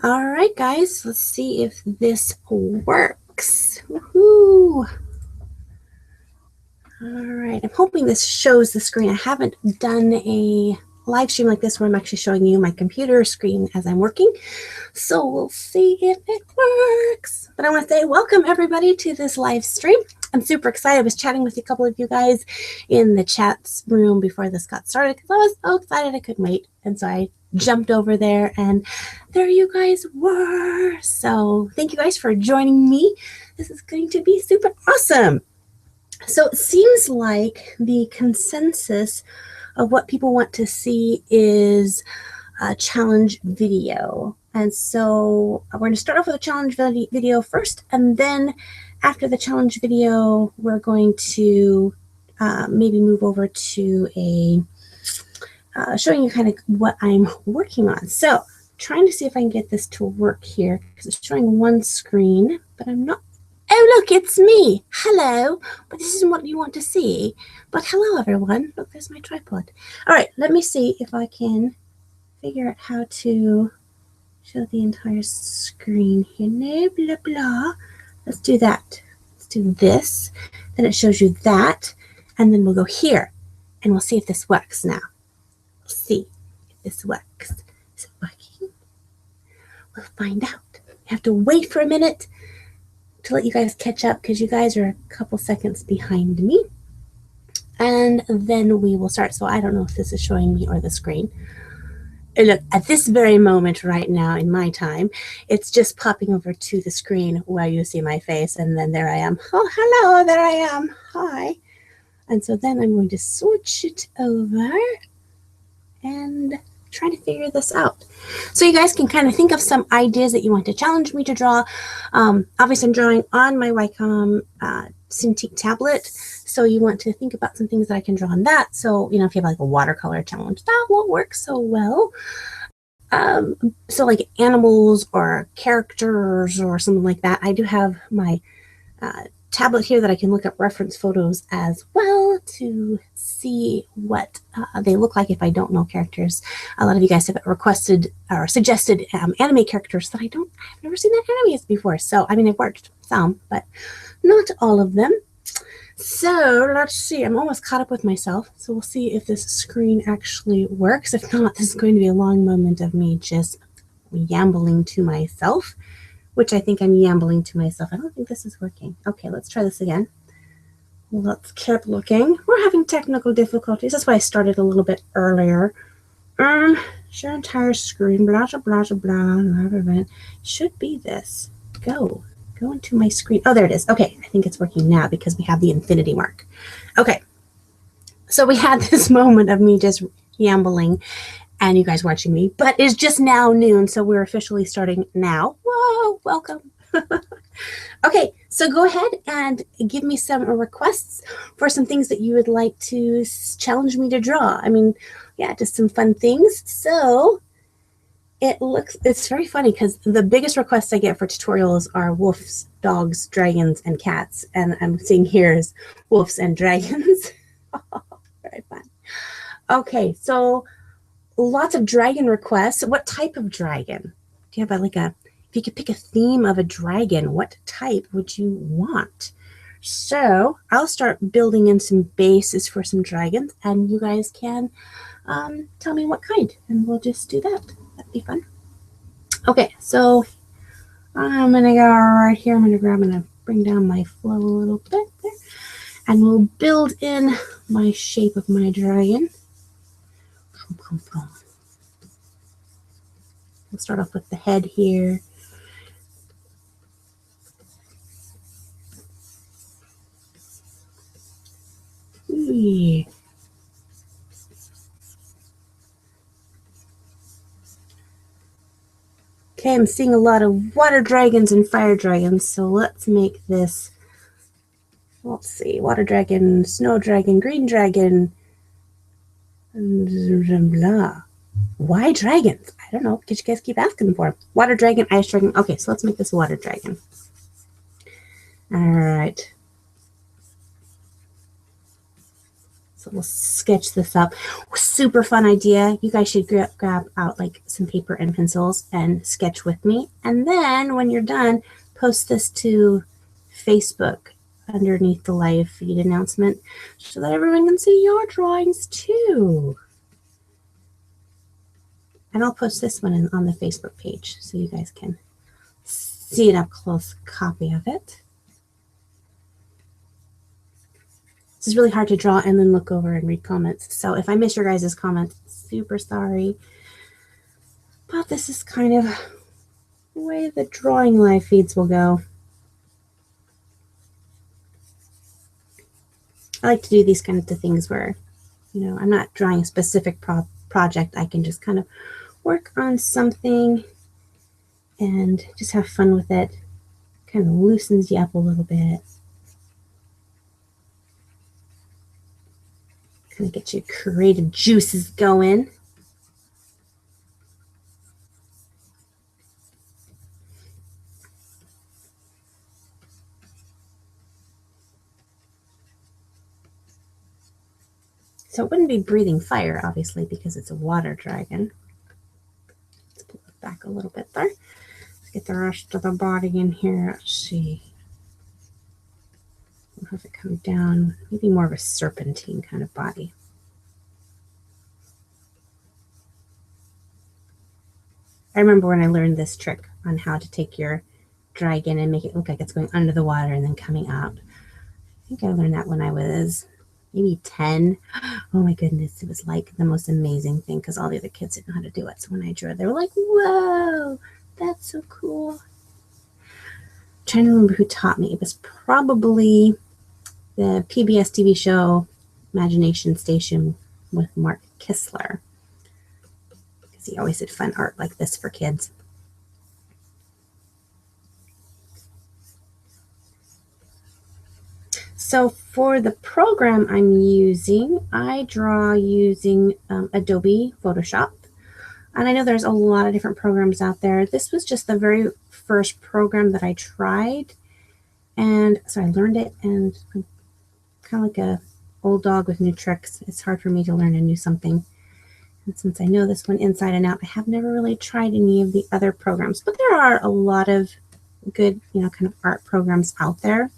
All right, guys, let's see if this works. Woohoo! All right, I'm hoping this shows the screen. I haven't done a live stream like this where I'm actually showing you my computer screen as I'm working. So we'll see if it works. But I want to say welcome everybody to this live stream. I'm super excited. I was chatting with a couple of you guys in the chat room before this got started because I was so excited I couldn't wait. And so I jumped over there and there you guys were. So thank you guys for joining me. This is going to be super awesome. So it seems like the consensus of what people want to see is a challenge video. And so we're going to start off with a challenge video first, and then after the challenge video, we're going to maybe move over to a showing you kind of what I'm working on. So trying to see if I can get this to work here because it's showing one screen, but I'm not. Oh, look, it's me. Hello. But this isn't what you want to see. But hello, everyone. Look, there's my tripod. All right, let me see if I can figure out how to show the entire screen here. No, blah, blah. Let's do that. Let's do this. Then it shows you that. And then we'll go here. And we'll see if this works now. We'll see if this works. Is it working? We'll find out. You have to wait for a minute to let you guys catch up because you guys are a couple seconds behind me. And then we will start. So I don't know if this is showing me or the screen. Look, at this very moment right now in my time, it's just popping over to the screen where you see my face. And then there I am. Oh, hello, there I am. Hi. And so then I'm going to switch it over and try to figure this out. So you guys can kind of think of some ideas that you want to challenge me to draw. Obviously, I'm drawing on my Wacom Cintiq tablet. So you want to think about some things that I can draw on that. So, you know, if you have like a watercolor challenge, that won't work so well. So like animals or characters or something like that. I do have my tablet here that I can look up reference photos as well to see what they look like if I don't know characters. A lot of you guys have requested or suggested anime characters that I've never seen that animes before. So, I mean, I've worked some, but not all of them. So let's see, I'm almost caught up with myself. So we'll see if this screen actually works. If not, this is going to be a long moment of me just yambling to myself, which I think I'm yambling to myself. I don't think this is working. Okay, let's try this again. Let's keep looking. We're having technical difficulties. That's why I started a little bit earlier. Share entire screen, blah, blah, blah, blah, blah, blah. Should be this. Go into my screen. Oh, there it is. Okay, I think it's working now because we have the infinity mark. Okay, so we had this moment of me just yambling and you guys watching me, but it's just now noon, so we're officially starting now. Whoa, welcome. Okay, so go ahead and give me some requests for some things that you would like to challenge me to draw. I mean, yeah, just some fun things. So it's very funny because the biggest requests I get for tutorials are wolves, dogs, dragons, and cats. And I'm seeing here is wolves and dragons. Very fun. Okay, so lots of dragon requests. What type of dragon? Do you have if you could pick a theme of a dragon, what type would you want? So I'll start building in some bases for some dragons, and you guys can tell me what kind, and we'll just do that. That'd be fun. Okay, so I'm gonna go right here. I'm gonna bring down my flow a little bit there, and we'll build in my shape of my dragon. We'll start off with the head here. Yeah. Okay, I'm seeing a lot of water dragons and fire dragons, so let's make this, let's see, water dragon, snow dragon, green dragon, blah. Why dragons? I don't know, because you guys keep asking for them. Water dragon, ice dragon. Okay, so let's make this water dragon. All right. So we'll sketch this up. Super fun idea. You guys should grab out like some paper and pencils and sketch with me. And then when you're done, post this to Facebook underneath the live feed announcement so that everyone can see your drawings too. And I'll post this one on the Facebook page so you guys can see an up-close copy of it. This is really hard to draw and then look over and read comments. So if I miss your guys' comments, super sorry. But this is kind of the way the drawing live feeds will go. I like to do these kind of things where, you know, I'm not drawing a specific project. I can just kind of work on something and just have fun with it. Kind of loosens you up a little bit. Kind of get your creative juices going. So it wouldn't be breathing fire, obviously, because it's a water dragon. Let's pull it back a little bit there. Let's get the rest of the body in here. Let's see. I'll have it come down, maybe more of a serpentine kind of body. I remember when I learned this trick on how to take your dragon and make it look like it's going under the water and then coming up. I think I learned that when I was maybe 10. Oh my goodness, it was like the most amazing thing because all the other kids didn't know how to do it. So when I drew it, they were like, whoa, that's so cool. I'm trying to remember who taught me. It was probably the PBS TV show Imagination Station with Mark Kistler, because he always did fun art like this for kids. So for the program I'm using, I draw using Adobe Photoshop. And I know there's a lot of different programs out there. This was just the very first program that I tried. And so I learned it, and I'm kind of like a old dog with new tricks. It's hard for me to learn a new something. And since I know this one inside and out, I have never really tried any of the other programs. But there are a lot of good, you know, kind of art programs out there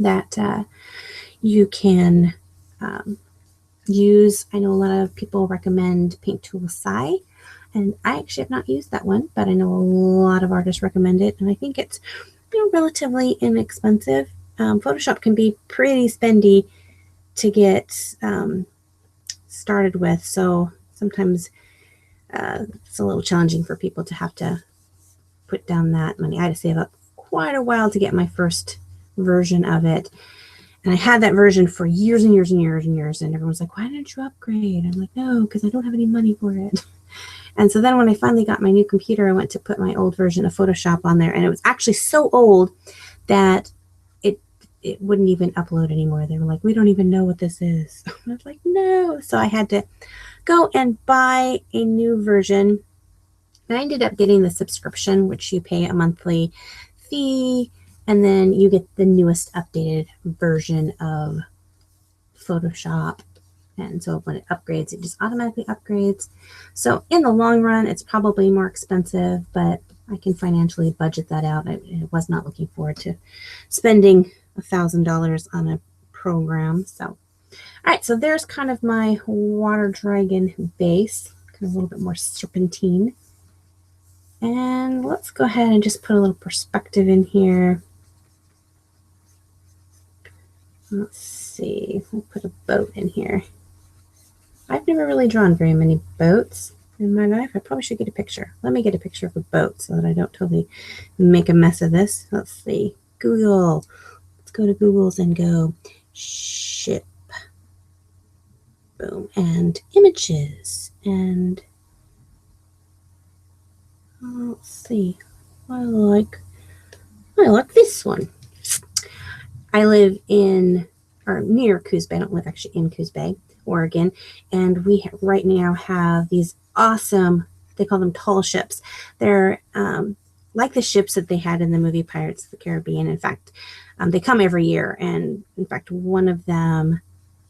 that you can use. I know a lot of people recommend Paint Tool Sai, and I actually have not used that one, but I know a lot of artists recommend it, and I think it's, you know, relatively inexpensive. Photoshop can be pretty spendy to get started with, so sometimes it's a little challenging for people to have to put down that money. I had to save up quite a while to get my first version of it, and I had that version for years and years and years and years, and everyone's like, why didn't you upgrade? I'm like, no, because I don't have any money for it. And so then when I finally got my new computer, I went to put my old version of Photoshop on there, and it was actually so old that it wouldn't even upload anymore. They were like, we don't even know what this is. I was like, no. So I had to go and buy a new version, and I ended up getting the subscription, which you pay a monthly fee, and then you get the newest updated version of Photoshop. And so when it upgrades, it just automatically upgrades. So in the long run, it's probably more expensive, but I can financially budget that out. I was not looking forward to spending $1,000 on a program. So, all right, so there's kind of my water dragon base, kind of a little bit more serpentine. And let's go ahead and just put a little perspective in here. Let's see, we'll put a boat in here. I've never really drawn very many boats in my life. I probably should get a picture. Let me get a picture of a boat so that I don't totally make a mess of this. Let's see, Google. Let's go to Google's and go ship. Boom, and images. And let's see, I like this one. I live in, or near Coos Bay. I don't live actually in Coos Bay, Oregon, and we right now have these awesome, they call them tall ships. They're like the ships that they had in the movie Pirates of the Caribbean. In fact, they come every year, and in fact, one of them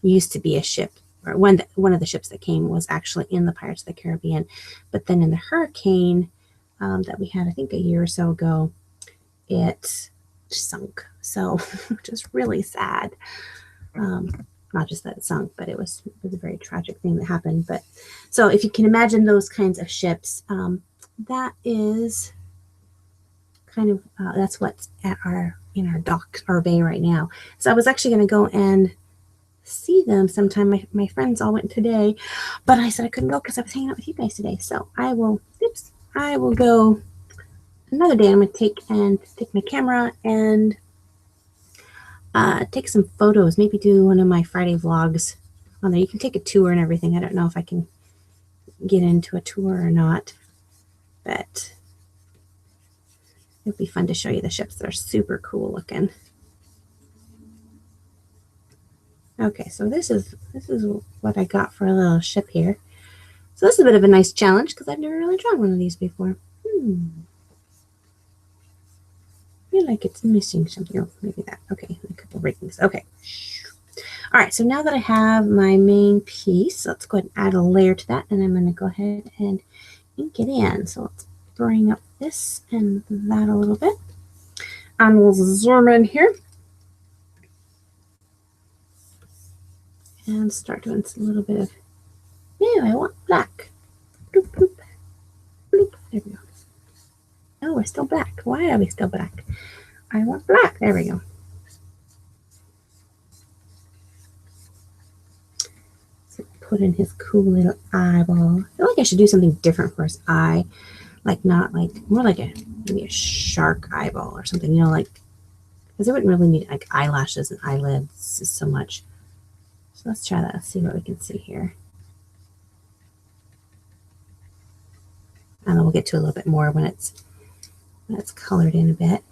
used to be a ship, or one of the ships that came was actually in the Pirates of the Caribbean. But then in the hurricane that we had, I think a year or so ago, it sunk. So just really sad. Not just that it sunk, but it was a very tragic thing that happened. But so if you can imagine those kinds of ships, that is kind of that's what's at in our dock, our bay right now. So I was actually going to go and see them sometime. My friends all went today, but I said I couldn't go because I was hanging out with you guys today. So I will go another day. I'm going to take my camera and take some photos, maybe do one of my Friday vlogs on there. You can take a tour and everything. I don't know if I can get into a tour or not, but it'd be fun to show you the ships. They're super cool looking. Okay, so this is what I got for a little ship here. So this is a bit of a nice challenge because I've never really drawn one of these before. I feel like it's missing something. Oh, maybe that. Okay, a couple rings. Okay. All right, so now that I have my main piece, let's go ahead and add a layer to that, and I'm going to go ahead and ink it in. So let's bring up this and that a little bit, and we'll zoom in here and start doing a little bit of, no, I want black. Bloop, bloop, bloop. There we go. Oh, we're still black. Why are we still black? I want black. There we go. So put in his cool little eyeball. I feel like I should do something different for his eye. Like not like, more like maybe a shark eyeball or something, you know, like, because I wouldn't really need like eyelashes and eyelids just so much. So let's try that. Let's see what we can see here. And then we'll get to a little bit more when it's colored in a bit.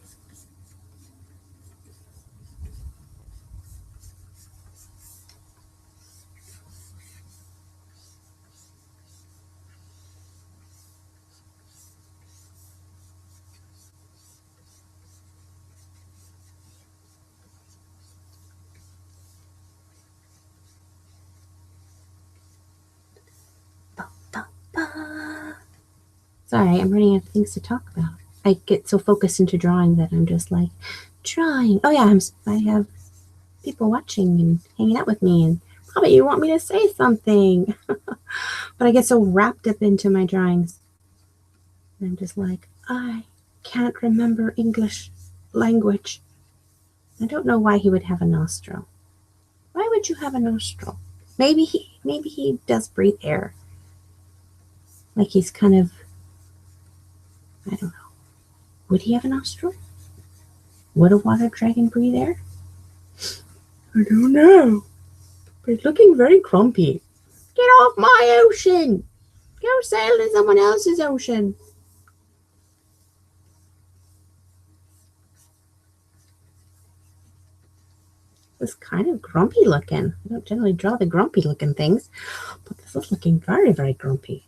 Sorry, I'm running out of things to talk about. I get so focused into drawing that I'm just like, drawing. Oh yeah, I have people watching and hanging out with me, and probably you want me to say something. But I get so wrapped up into my drawings. And I'm just like, I can't remember English language. I don't know why he would have a nostril. Why would you have a nostril? Maybe he does breathe air. Like he's kind of, I don't know. Would he have a nostril? Would a water dragon breathe air? I don't know. But he's looking very grumpy. Get off my ocean! Go sail in someone else's ocean. It's kind of grumpy looking. I don't generally draw the grumpy looking things, but this is looking very, very grumpy.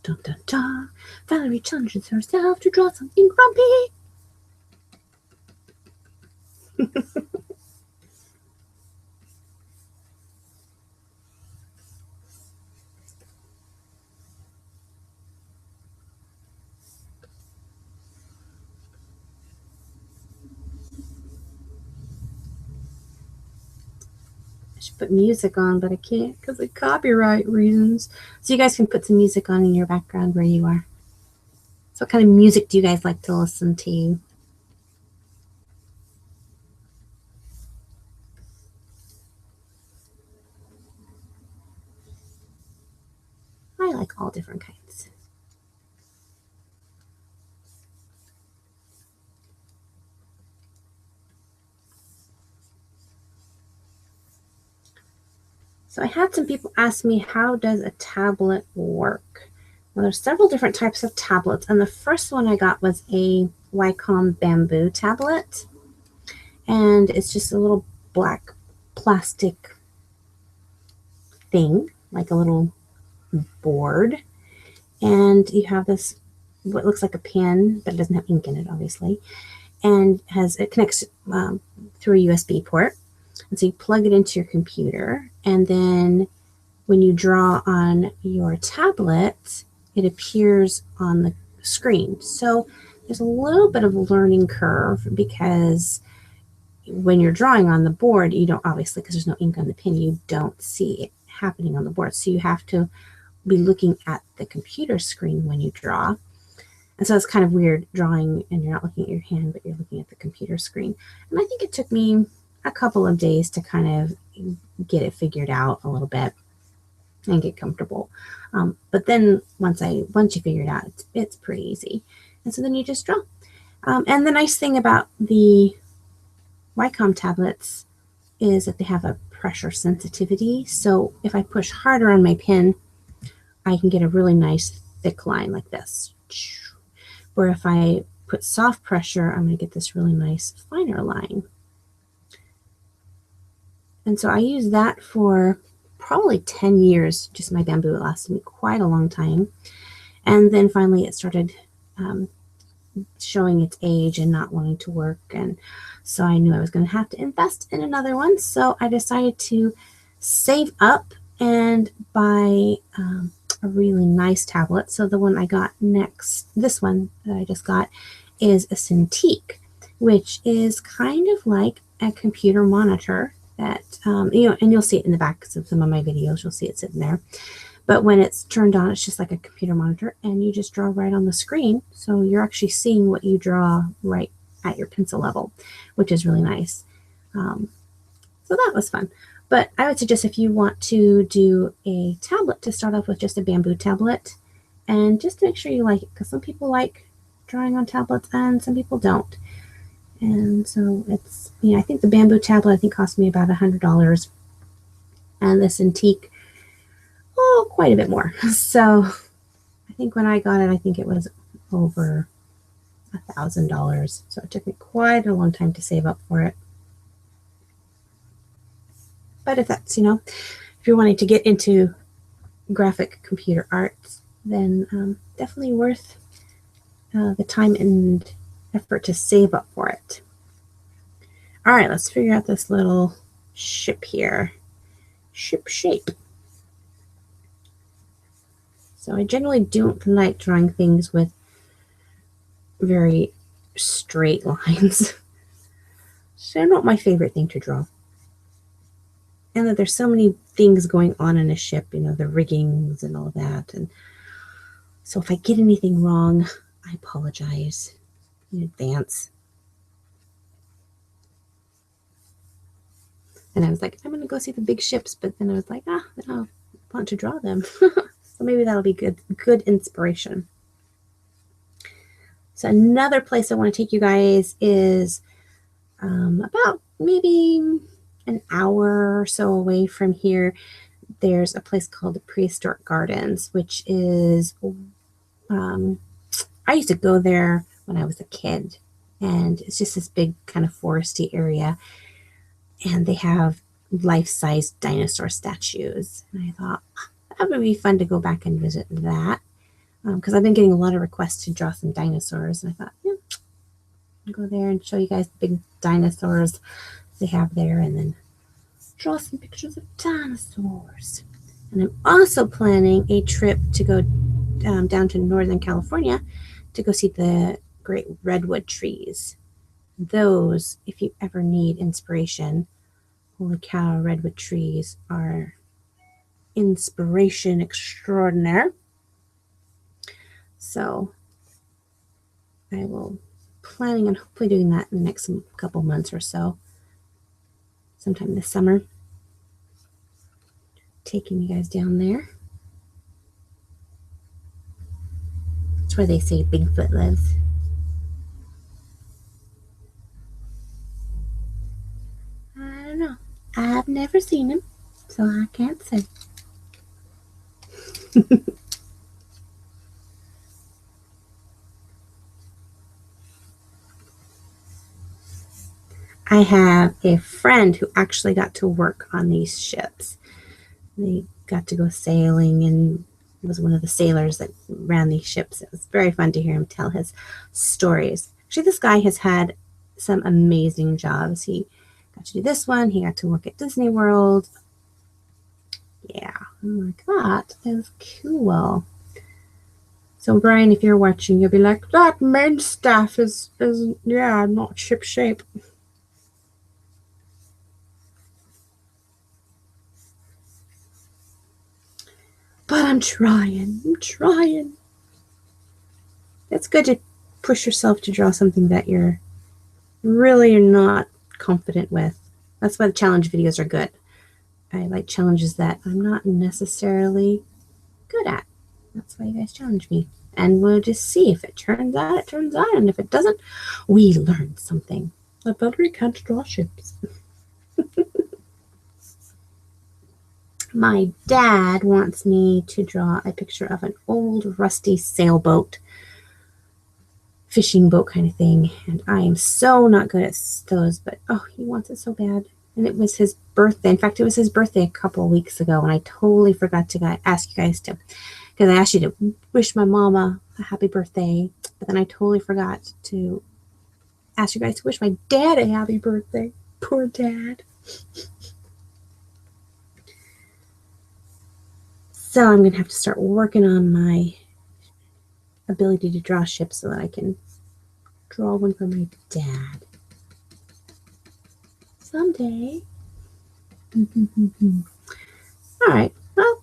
Dun, dun, dun. Valerie challenges herself to draw something grumpy. I should put music on, but I can't because of copyright reasons. So you guys can put some music on in your background where you are. So what kind of music do you guys like to listen to? I like all different kinds. So I had some people ask me, how does a tablet work? Well, there's several different types of tablets, and the first one I got was a Wacom bamboo tablet, and it's just a little black plastic thing, like a little board, and you have this what looks like a pen, but it doesn't have ink in it, obviously, and it connects through a USB port. And so you plug it into your computer, and then when you draw on your tablet, it appears on the screen. So there's a little bit of a learning curve, because when you're drawing on the board, you don't, obviously, because there's no ink on the pen, you don't see it happening on the board. So you have to be looking at the computer screen when you draw. And so it's kind of weird drawing and you're not looking at your hand, but you're looking at the computer screen. And I think it took me a couple of days to kind of get it figured out a little bit and get comfortable. But then once you figure it out, it's pretty easy. And so then you just draw. And the nice thing about the Wacom tablets is that they have a pressure sensitivity. So if I push harder on my pen, I can get a really nice thick line like this. Or if I put soft pressure, I'm going to get this really nice finer line. And so I use that for probably 10 years, just my bamboo. It lasted me quite a long time. And then finally it started showing its age and not wanting to work. And so I knew I was going to have to invest in another one. So I decided to save up and buy a really nice tablet. So the one I got next, this one that I just got, is a Cintiq, which is kind of like a computer monitor that, and you'll see it in the back of some of my videos, you'll see it sitting there. But when it's turned on, it's just like a computer monitor, and you just draw right on the screen. So you're actually seeing what you draw right at your pencil level, which is really nice. So that was fun. But I would suggest, if you want to do a tablet, to start off with just a bamboo tablet, and just to make sure you like it, because some people like drawing on tablets and some people don't. And so it's, I think the bamboo tablet, I think, cost me about $100, and the Cintiq, quite a bit more. So I think when I got it, I think it was over $1,000. So it took me quite a long time to save up for it. But if that's, if you're wanting to get into graphic computer arts, then definitely worth the time and effort to save up for it. All right, let's figure out this little ship here. Ship shape. So I generally don't like drawing things with very straight lines. So not my favorite thing to draw. And that there's so many things going on in a ship, the riggings and all that. And so if I get anything wrong, I apologize in advance. And I was like, I'm going to go see the big ships, but then I was like, I don't want to draw them. So maybe that'll be good inspiration. So another place I want to take you guys is about maybe an hour or so away from here. There's a place called the Prehistoric Gardens, which is, I used to go there when I was a kid, and it's just this big kind of foresty area, and they have life-size dinosaur statues. And I thought that would be fun to go back and visit that, because I've been getting a lot of requests to draw some dinosaurs, and I thought, I'll go there and show you guys the big dinosaurs they have there, and then draw some pictures of dinosaurs. And I'm also planning a trip to go down to Northern California to go see the great redwood trees. Those, if you ever need inspiration, holy cow, redwood trees are inspiration extraordinaire. So I will planning on hopefully doing that in the next couple months or so, sometime this summer, taking you guys down there. That's where they say Bigfoot lives. I don't know. I've never seen him, so I can't say. I have a friend who actually got to work on these ships. They got to go sailing and was one of the sailors that ran these ships. It was very fun to hear him tell his stories. Actually, this guy has had some amazing jobs. He got to do this one. He got to work at Disney World. Yeah, I'm like, that is cool. So Brian, if you're watching, you'll be like, that main staff is yeah, not ship shape. But I'm trying. It's good to push yourself to draw something that you're really not confident with. That's why the challenge videos are good. I like challenges that I'm not necessarily good at. That's why you guys challenge me. And we'll just see if it turns out, it turns out. And if it doesn't, we learn something. But Valerie can't draw ships. My dad wants me to draw a picture of an old rusty sailboat, fishing boat kind of thing. And I am so not good at those, but oh, he wants it so bad. And it was his birthday. In fact, it was his birthday a couple of weeks ago, and I totally forgot to ask you guys to, because I asked you to wish my mama a happy birthday, but then I totally forgot to ask you guys to wish my dad a happy birthday. Poor dad. So I'm going to have to start working on my ability to draw ships so that I can draw one for my dad someday. All right, well,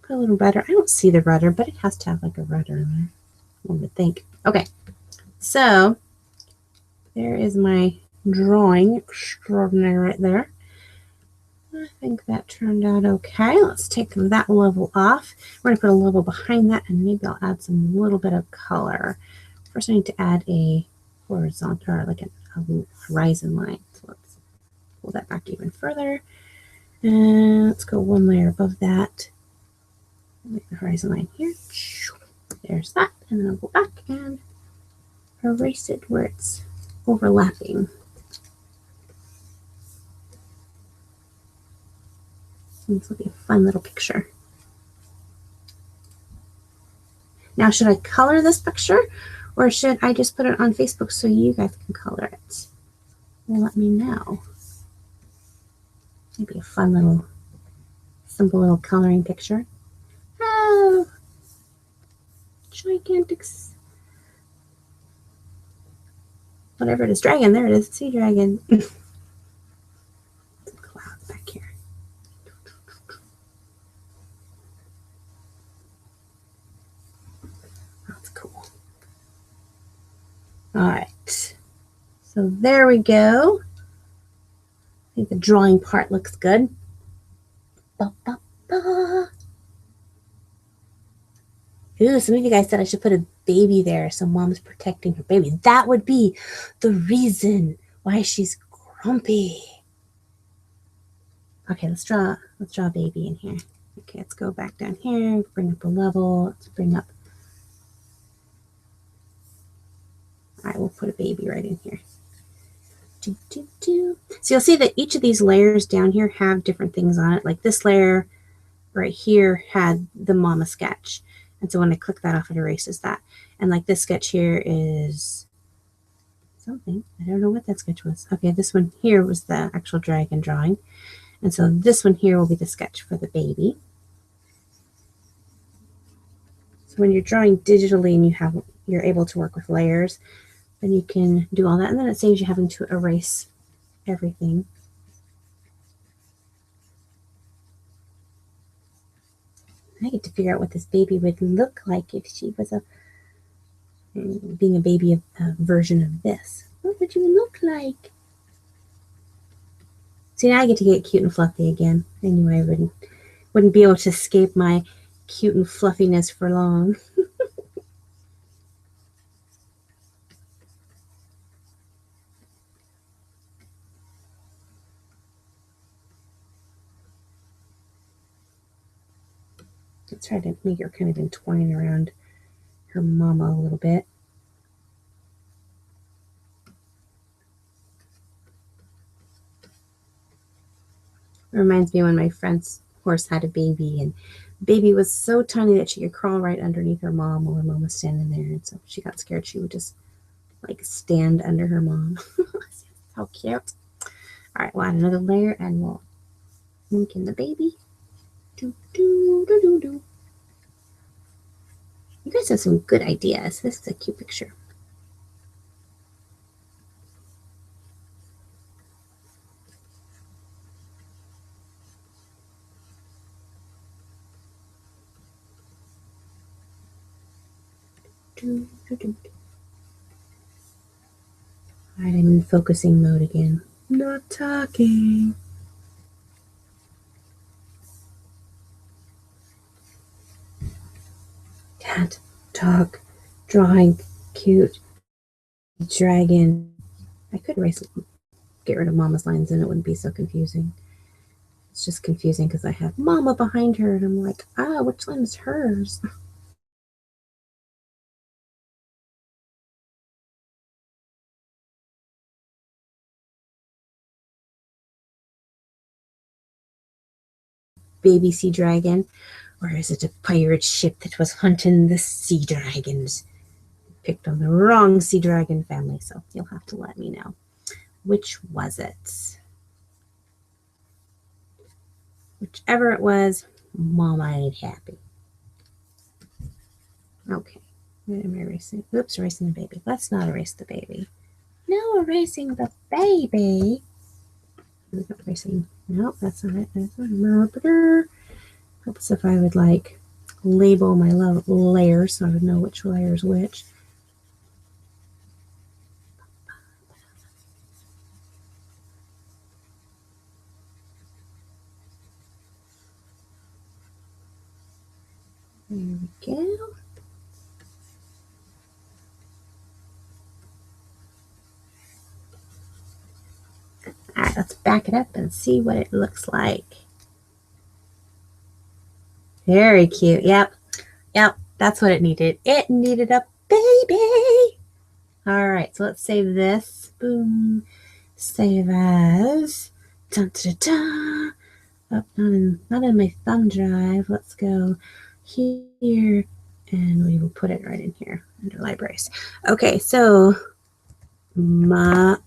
put a little rudder. I don't see the rudder, but it has to have like a rudder in there, one would think. Okay, so there is my drawing extraordinary right there. I think that turned out okay. Let's take that level off. We're going to put a level behind that, and maybe I'll add some little bit of color. First, I need to add a horizontal, or like a horizon line. So let's pull that back even further. And let's go one layer above that. Make the horizon line here. There's that. And then I'll go back and erase it where it's overlapping. This will be a fun little picture. Now, should I color this picture, or should I just put it on Facebook so you guys can color it? Well, let me know. Maybe a fun little, simple little coloring picture. Oh, gigantic, whatever it is, dragon. There it is, sea dragon. Some clouds back here. That's cool. All right, so there we go. I think the drawing part looks good. Ba, ba, ba. Ooh, some of you guys said I should put a baby there, so mom's protecting her baby. That would be the reason why she's grumpy. Okay, let's draw a baby in here. Okay, let's go back down here, bring up a level. Let's bring up. All right, we'll put a baby right in here. So you'll see that each of these layers down here have different things on it. Like this layer right here had the mama sketch. And so when I click that off, it erases that. And like this sketch here is something. I don't know what that sketch was. Okay, this one here was the actual dragon drawing. And so this one here will be the sketch for the baby. So when you're drawing digitally and you're able to work with layers, then you can do all that. And then it saves you having to erase everything. I get to figure out what this baby would look like if she was being a baby of a version of this. What would you look like? See, now I get to get cute and fluffy again. I knew I wouldn't be able to escape my cute and fluffiness for long. Let's try to make her kind of entwine around her mama a little bit. It reminds me when my friend's horse had a baby, and the baby was so tiny that she could crawl right underneath her mom while her mom was standing there. And so if she got scared, she would just like stand under her mom. How cute. All right, we'll add another layer and we'll link in the baby. You guys have some good ideas. This is a cute picture. Alright, I'm in focusing mode again. Not talking. Cat, dog, drawing, cute, dragon. I could get rid of Mama's lines and it wouldn't be so confusing. It's just confusing because I have Mama behind her and I'm like, which line is hers? Baby sea dragon, or is it a pirate ship that was hunting the sea dragons? Picked on the wrong sea dragon family, so you'll have to let me know. Which was it? Whichever it was, Mama ain't happy. Okay, what am I erasing? Oops, erasing the baby. Let's not erase the baby. No erasing the baby. Erasing. Nope, that's not it. That's not marker. Helps if I would like label my layers so I would know which layer is which. There we go. All right, let's back it up and see what it looks like. Very cute. Yep. That's what it needed. It needed a baby. All right, so let's save this. Boom. Save as. Dun, dun, dun. Oh, not in my thumb drive. Let's go here, and we will put it right in here under libraries. Okay, so Mama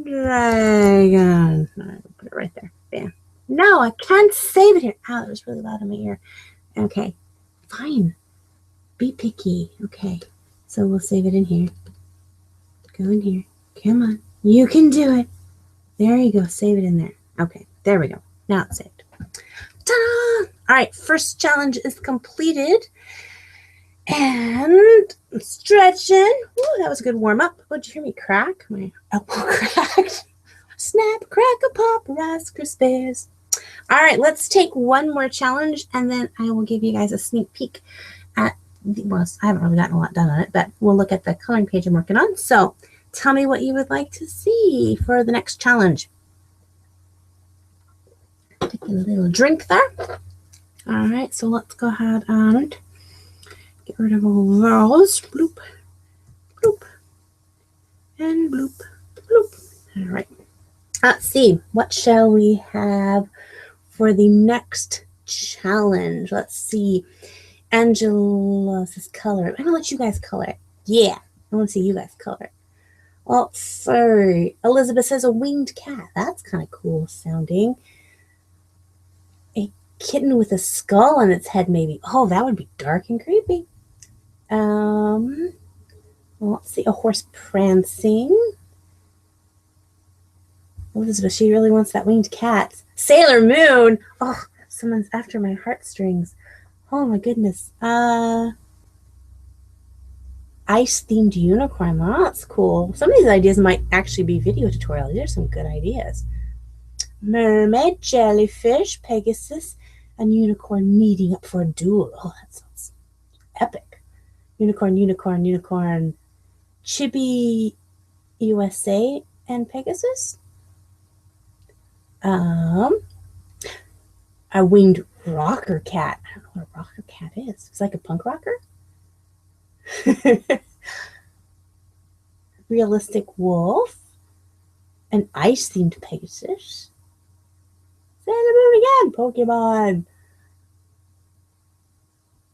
Dragon. I'll put it right there. Bam. No, I can't save it here. Ow, it was really loud in my ear. Okay, fine. Be picky. Okay, so we'll save it in here. Go in here. Come on. You can do it. There you go. Save it in there. Okay, there we go. Now it's saved. Ta-da! All right, first challenge is completed. And stretching. Ooh, that was a good warm-up. Oh, did you hear me crack? My elbow cracked. Snap, crackle, pop, Rice Krispies. All right, let's take one more challenge, and then I will give you guys a sneak peek at well, I haven't really gotten a lot done on it, but we'll look at the coloring page I'm working on. So tell me what you would like to see for the next challenge. Take a little drink there. All right, so let's go ahead and get rid of all those. Bloop, bloop, and bloop, bloop. All right. Let's see. What shall we have for the next challenge? Let's see. Angela says color. I'm going to let you guys color it. Yeah. I want to see you guys color it. Oh, furry. Elizabeth says a winged cat. That's kind of cool sounding. A kitten with a skull on its head, maybe. Oh, that would be dark and creepy. Well, let's see. A horse prancing. Elizabeth, she really wants that winged cat. Sailor Moon. Oh, someone's after my heartstrings. Oh my goodness. Ice-themed unicorn. Oh, that's cool. Some of these ideas might actually be video tutorials. These are some good ideas. Mermaid, jellyfish, Pegasus, and unicorn meeting up for a duel. Oh, that sounds epic. Unicorn, unicorn, unicorn. Chibi USA and Pegasus. A winged rocker cat. I don't know what a rocker cat is. It's like a punk rocker. Realistic wolf. An ice-themed Pegasus. Sailor Moon again. Pokemon.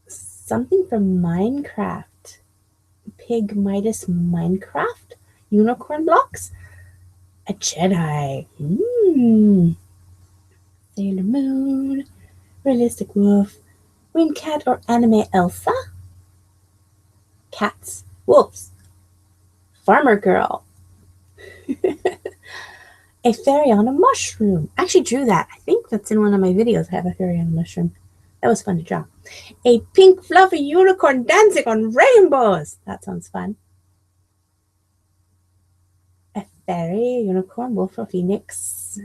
Something from Minecraft. Pig Midas Minecraft. Unicorn blocks. A Jedi. Sailor Moon, realistic wolf, winged cat, or anime Elsa? Cats, wolves, farmer girl, a fairy on a mushroom. I actually drew that. I think that's in one of my videos. I have a fairy on a mushroom. That was fun to draw. A pink fluffy unicorn dancing on rainbows. That sounds fun. A fairy, a unicorn, wolf, a phoenix, a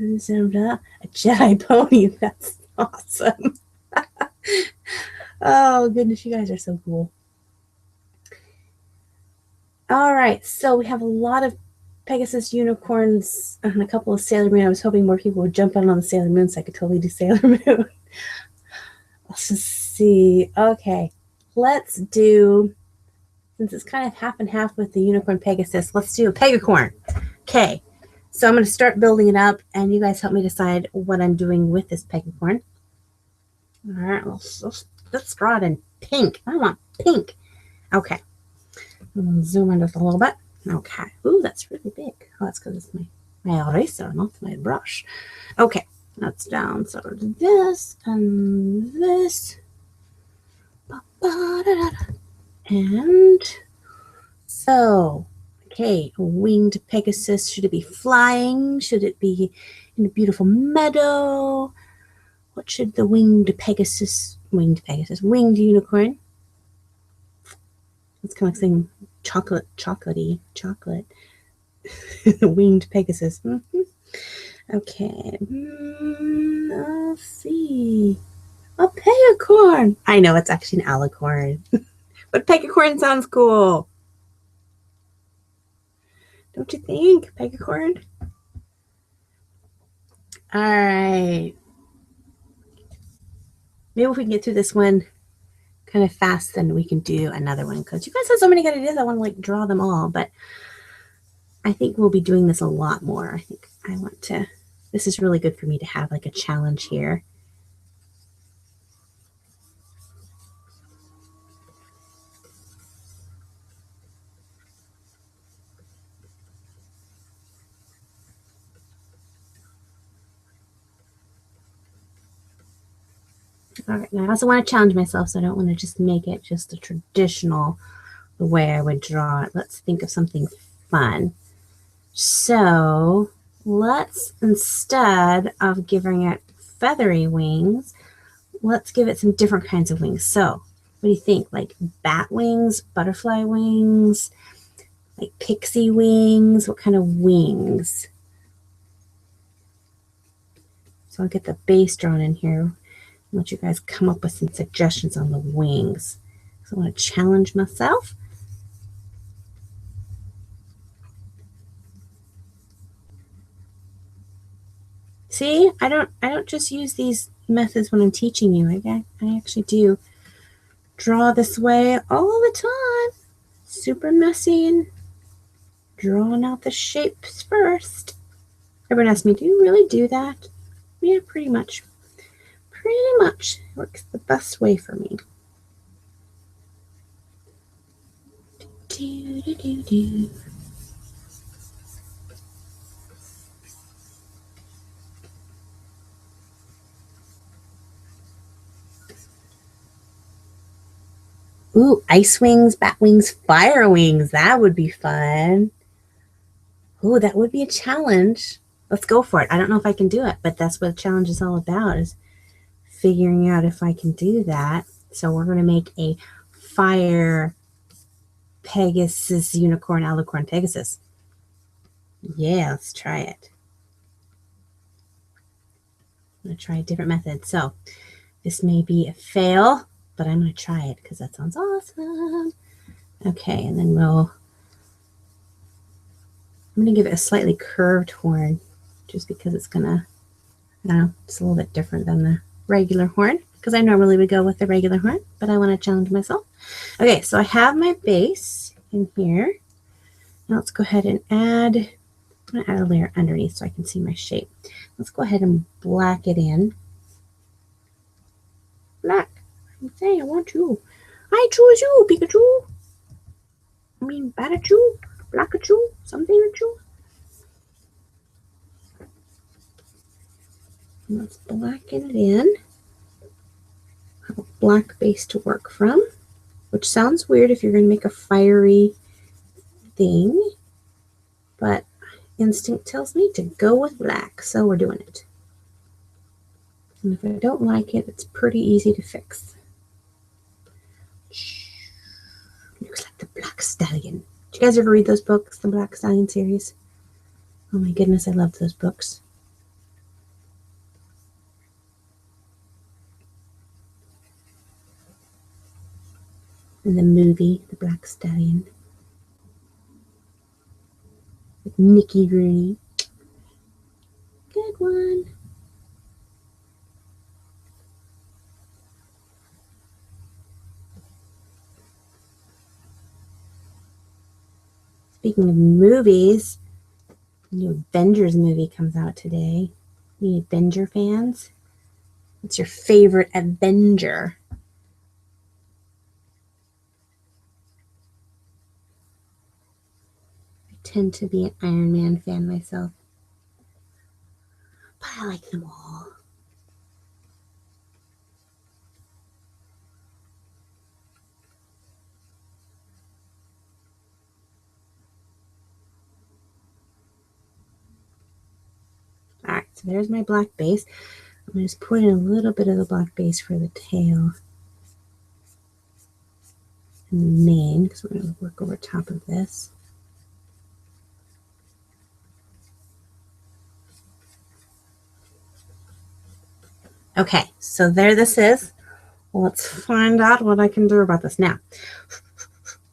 Jedi pony. That's awesome. Oh, goodness, you guys are so cool. All right, so we have a lot of Pegasus unicorns and a couple of Sailor Moon. I was hoping more people would jump on the Sailor Moon so I could totally do Sailor Moon. Let's just see. Okay, let's do, since it's kind of half and half with the unicorn Pegasus, let's do a pegacorn. Okay, so I'm going to start building it up, and you guys help me decide what I'm doing with this pegacorn. All right, let's draw it in pink. I want pink. Okay, I'm going to zoom in just a little bit. Okay. Ooh, that's really big. Oh, that's because it's my eraser, not my brush. Okay, that's down. So this and this. And so, okay, winged Pegasus. Should it be flying? Should it be in a beautiful meadow? What should the winged unicorn? It's kind of like saying chocolatey. Winged Pegasus. Okay. Let's see. A pegacorn. I know it's actually an alicorn. But pegacorn sounds cool. Don't you think, pegacorn? All right. Maybe if we can get through this one kind of fast, then we can do another one, because you guys have so many good ideas. I want to like draw them all, but I think we'll be doing this a lot more. I think I want to, this is really good for me to have like a challenge here. All right, now I also want to challenge myself, so I don't want to just make it just a traditional the way I would draw it. Let's think of something fun. So let's, instead of giving it feathery wings, let's give it some different kinds of wings. So what do you think? Like bat wings, butterfly wings, like pixie wings? What kind of wings? So I'll get the base drawn in here. I want you guys come up with some suggestions on the wings. So I want to challenge myself. See, I don't just use these methods when I'm teaching you. I actually do draw this way all the time. Super messy and drawing out the shapes first. Everyone asks me, do you really do that? Yeah, pretty much. Pretty much. It works the best way for me. Ooh, ice wings, bat wings, fire wings. That would be fun. Ooh, that would be a challenge. Let's go for it. I don't know if I can do it, but that's what the challenge is all about, is figuring out if I can do that. So we're going to make a fire Pegasus unicorn alicorn Pegasus. Yeah, let's try it. I'm going to try a different method. So this may be a fail, but I'm going to try it because that sounds awesome. Okay, and then I'm going to give it a slightly curved horn just because it's going to, I don't know, it's a little bit different than the regular horn, because I normally would go with the regular horn, but I want to challenge myself. Okay, so I have my base in here. Now let's go ahead and add, I'm going to add a layer underneath so I can see my shape. Let's go ahead and black it in. Black. I'm saying I want you. I choose you, Pikachu. I mean, Batachu, Blackachu, something at you. Let's blacken it in. I have a black base to work from, which sounds weird if you're going to make a fiery thing, but instinct tells me to go with black, so we're doing it. And if I don't like it, it's pretty easy to fix. Looks like the Black Stallion. Did you guys ever read those books, the Black Stallion series? Oh my goodness, I love those books. And the movie, The Black Stallion, with Mickey Rooney. Good one. Speaking of movies, the new Avengers movie comes out today. Any Avenger fans? What's your favorite Avenger? I tend to be an Iron Man fan myself, but I like them all. Alright, so there's my black base. I'm going to just put in a little bit of the black base for the tail and the mane, because we're going to work over top of this. Okay, so there this is. Well, let's find out what I can do about this now.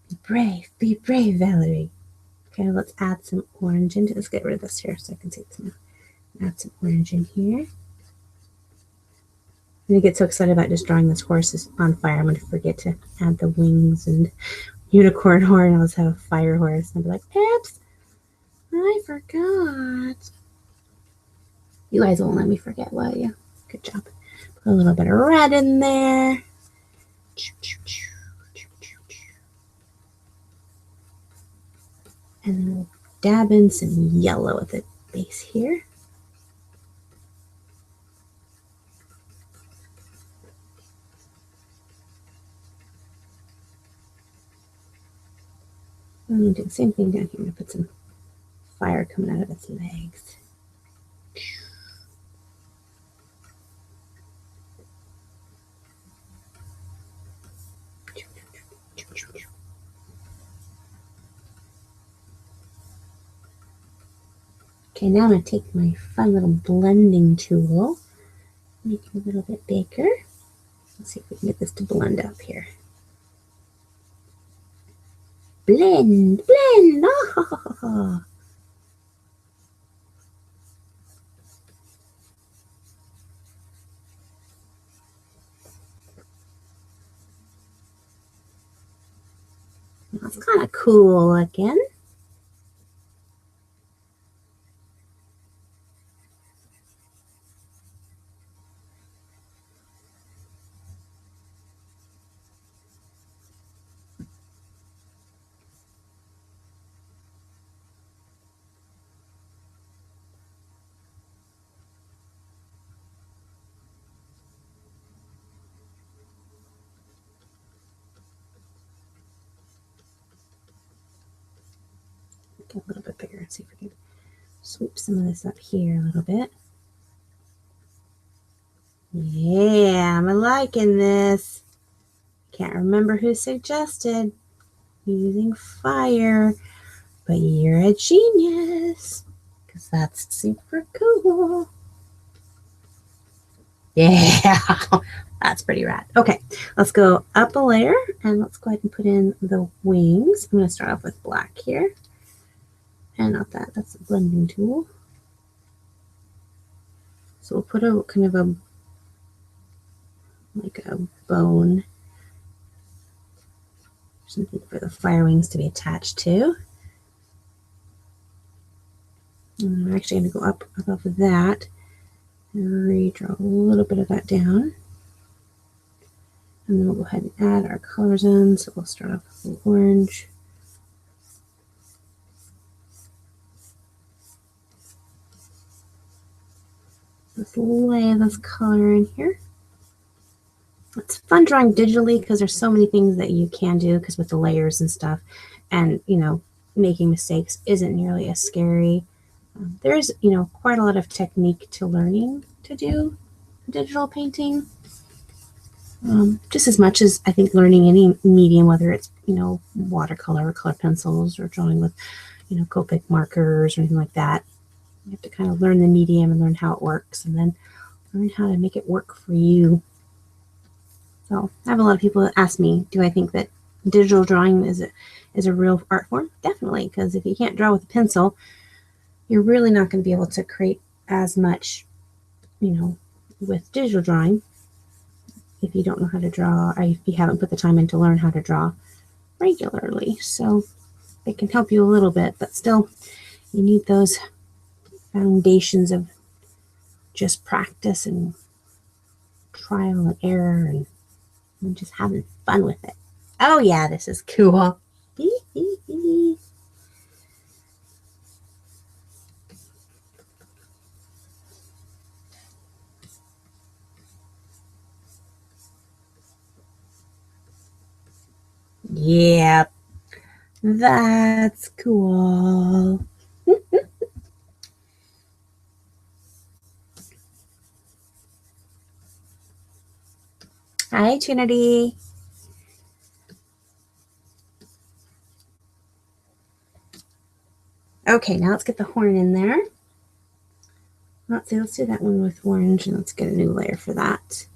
Be brave, Valerie. Okay, let's add some orange into this. Get rid of this here so I can see this now. Add some orange in here. I'm going to get so excited about just drawing this horse on fire. I'm going to forget to add the wings and unicorn horn. I'll just have a fire horse. And I'll be like, oops, I forgot. You guys won't let me forget, will you? Good job. Put a little bit of red in there. And then we'll dab in some yellow at the base here. I'm going to do the same thing down here. I'm going to put some fire coming out of its legs. Okay, now I'm going to take my fun little blending tool, make it a little bit bigger. Let's see if we can get this to blend up here. Blend, blend, oh! That's kind of cool looking. Get a little bit bigger and see if we can sweep some of this up here a little bit. Yeah, I'm liking this. Can't remember who suggested using fire, but you're a genius, because that's super cool. Yeah, that's pretty rad. Okay, let's go up a layer and let's go ahead and put in the wings. I'm going to start off with black here. And not that, that's the blending tool. So we'll put a kind of a, like a bone, something for the fire wings to be attached to. And I'm actually going to go up above that and redraw a little bit of that down. And then we'll go ahead and add our colors in. So we'll start off with the orange. Let's lay this color in here. It's fun drawing digitally because there's so many things that you can do, because with the layers and stuff, and making mistakes isn't nearly as scary. There's quite a lot of technique to learning to do digital painting, just as much as I think learning any medium, whether it's watercolor or color pencils or drawing with Copic markers or anything like that. You have to kind of learn the medium and learn how it works, and then learn how to make it work for you. So I have a lot of people that ask me, do I think that digital drawing is a real art form? Definitely, because if you can't draw with a pencil, you're really not going to be able to create as much, with digital drawing if you don't know how to draw, or if you haven't put the time in to learn how to draw regularly. So it can help you a little bit, but still you need those foundations of just practice and trial and error and just having fun with it. Oh yeah, this is cool. Yep, that's cool. Hi, Trinity. Okay, now let's get the horn in there. Let's do that one with orange, and let's get a new layer for that.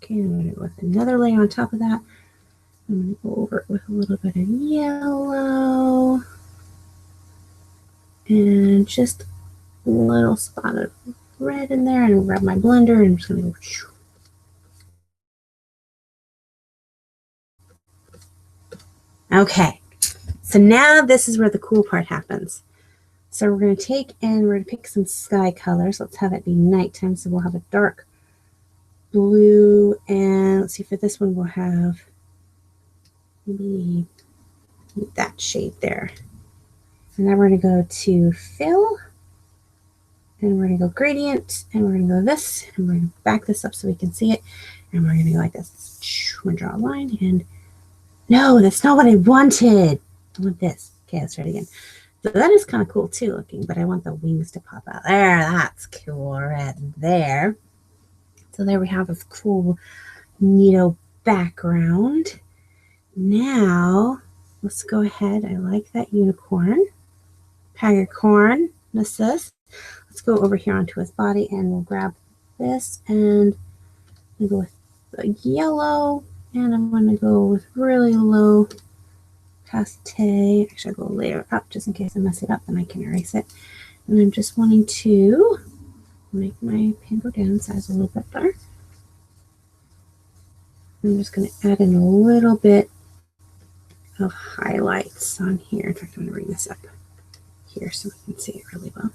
Okay, I'm going to go with another layer on top of that. I'm going to go over it with a little bit of yellow and just a little spot of red in there, and grab my blender and I'm just going to go. Okay, so now this is where the cool part happens. So we're going to take and we're going to pick some sky colors. Let's have it be nighttime, so we'll have a dark blue, and let's see, for this one we'll have maybe that shade there. And then we're going to go to fill, and we're going to go gradient, and we're going to go this, and we're going to back this up so we can see it, and we're going to go like this. We're going to draw a line, and no, that's not what I wanted. I want this. Okay, let's try it again. So that is kind of cool too looking, but I want the wings to pop out. There, that's cool right there. So there we have this cool, neato background. Now, let's go ahead. I like that unicorn. Pegacorn, this. Let's go over here onto his body, and we'll grab this, and we'll go with the yellow, and I'm going to go with really low pastel. Actually, I'll go a layer up just in case I mess it up, then I can erase it. And I'm just wanting to make my pen go down size a little bit better. I'm just going to add in a little bit of highlights on here. In fact, I'm going to bring this up here so we can see it really well.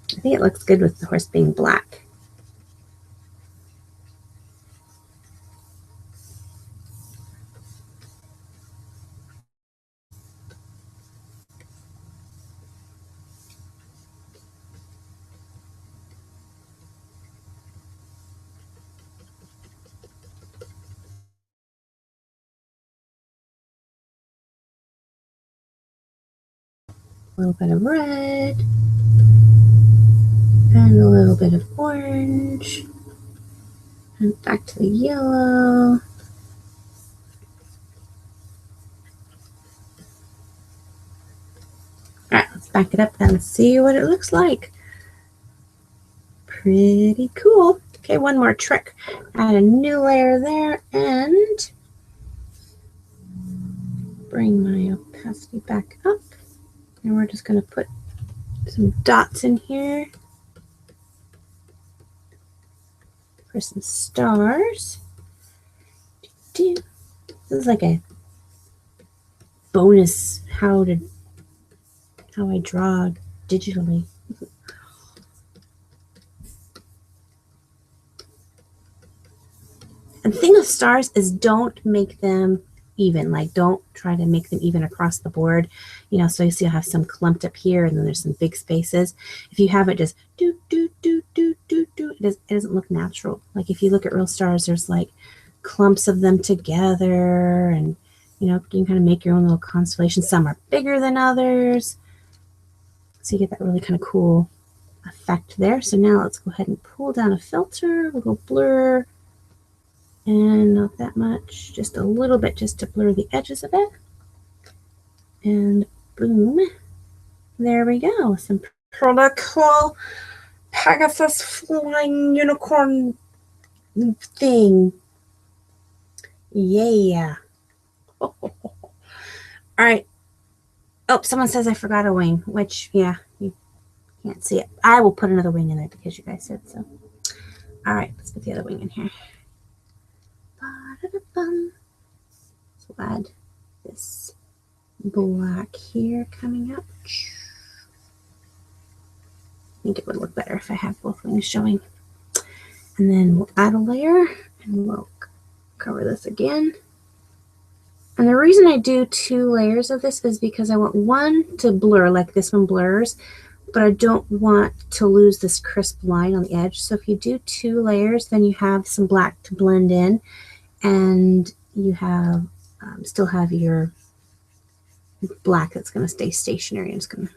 I think it looks good with the horse being black. A little bit of red and a little bit of orange, and back to the yellow. Alright, let's back it up and see what it looks like. Pretty cool. Okay, one more trick. Add a new layer there and bring my opacity back up. And we're just going to put some dots in here for some stars. This is like a bonus how I draw digitally. And the thing with stars is don't make them even. Like, don't try to make them even across the board. You know, so you see I have some clumped up here and then there's some big spaces. If you have it just do, do, do, do, do, do, it doesn't look natural. Like if you look at real stars, there's like clumps of them together and, you know, you can kind of make your own little constellation. Some are bigger than others. So you get that really kind of cool effect there. So now let's go ahead and pull down a filter. We'll go blur. And not that much, just a little bit just to blur the edges of it. And boom, there we go. Some pretty cool Pegasus flying unicorn thing. Yeah. All right. Oh, someone says I forgot a wing, which, yeah, you can't see it. I will put another wing in there because you guys said so. All right, let's put the other wing in here. So add this black here coming up. I think it would look better if I have both wings showing. And then we'll add a layer and we'll cover this again. And the reason I do 2 layers of this is because I want one to blur, like this one blurs, but I don't want to lose this crisp line on the edge. So if you do 2 layers, then you have some black to blend in, and you have still have your black that's going to stay stationary and it's going to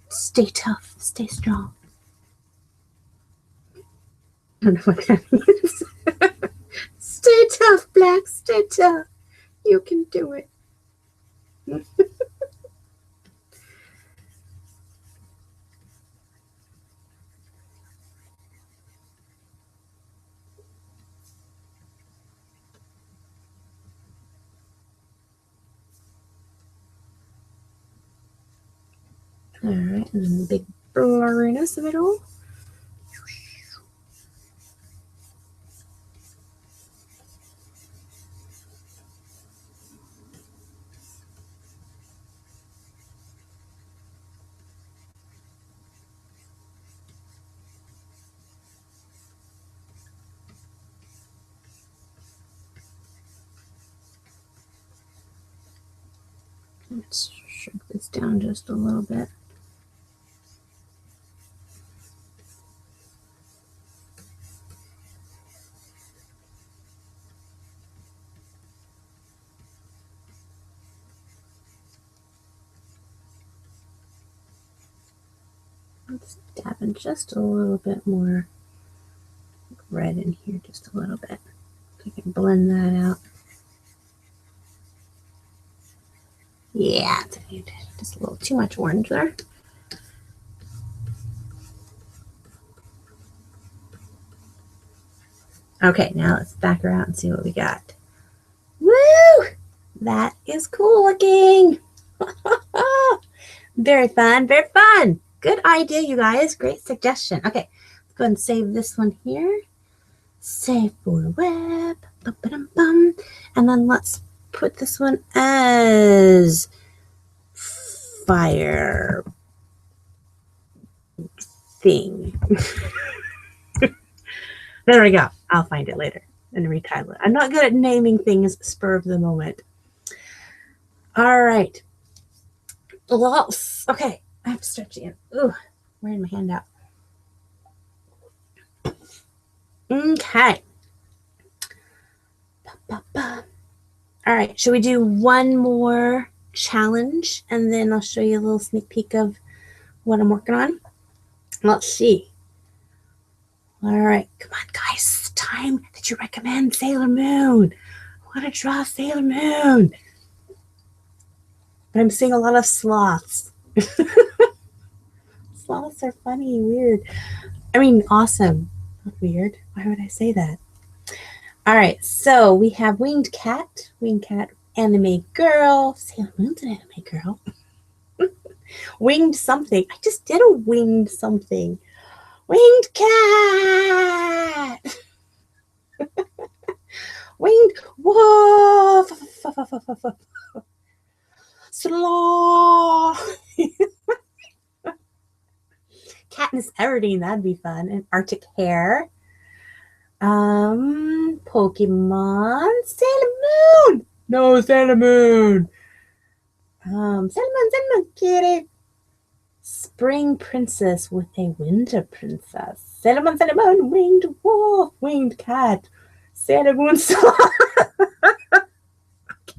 stay tough, stay strong. I don't know what that means. Stay tough, black, stay tough. You can do it. All right, and then the big blurriness of it all. Let's shrink this down just a little bit. Let's dab in just a little bit more red in here, just a little bit. So you can blend that out. Yeah, just a little too much orange there. Okay, now let's back her out and see what we got. Woo! That is cool looking. Very fun, very fun. Good idea, you guys. Great suggestion. Okay, let's go ahead and save this one here. Save for web. Bum. And then let's put this one as fire thing. There we go. I'll find it later and retitle it. I'm not good at naming things spur of the moment. All right. Lots. Okay, I have to stretch again. Ooh, wearing my hand out. Okay. All right, should we do one more challenge and then I'll show you a little sneak peek of what I'm working on? Let's see. All right, come on, guys. It's time that you recommend Sailor Moon. I want to draw Sailor Moon. But I'm seeing a lot of sloths. Sloths are funny, weird. I mean, awesome. Not weird. Why would I say that? All right, so we have winged cat, anime girl. Sailor Moon's an anime girl. Winged something. I just did a winged something. Winged cat. Winged wolf. Sloth. Katniss Everdeen, that'd be fun. And Arctic hare. Pokemon. Sailor Moon. No, Sailor Moon. Sailor Moon, kitty. Spring princess with a winter princess. Sailor Moon, winged wolf, winged cat. Sailor Moon sloth.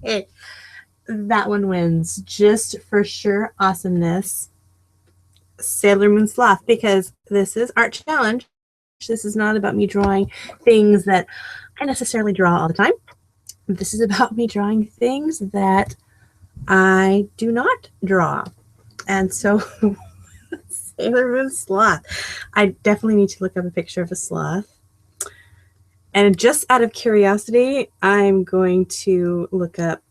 Okay, that one wins just for sure awesomeness. Sailor Moon sloth, because this is art challenge. This is not about me drawing things that I necessarily draw all the time. This is about me drawing things that I do not draw. And so Sailor Moon sloth. I definitely need to look up a picture of a sloth. And just out of curiosity, I'm going to look up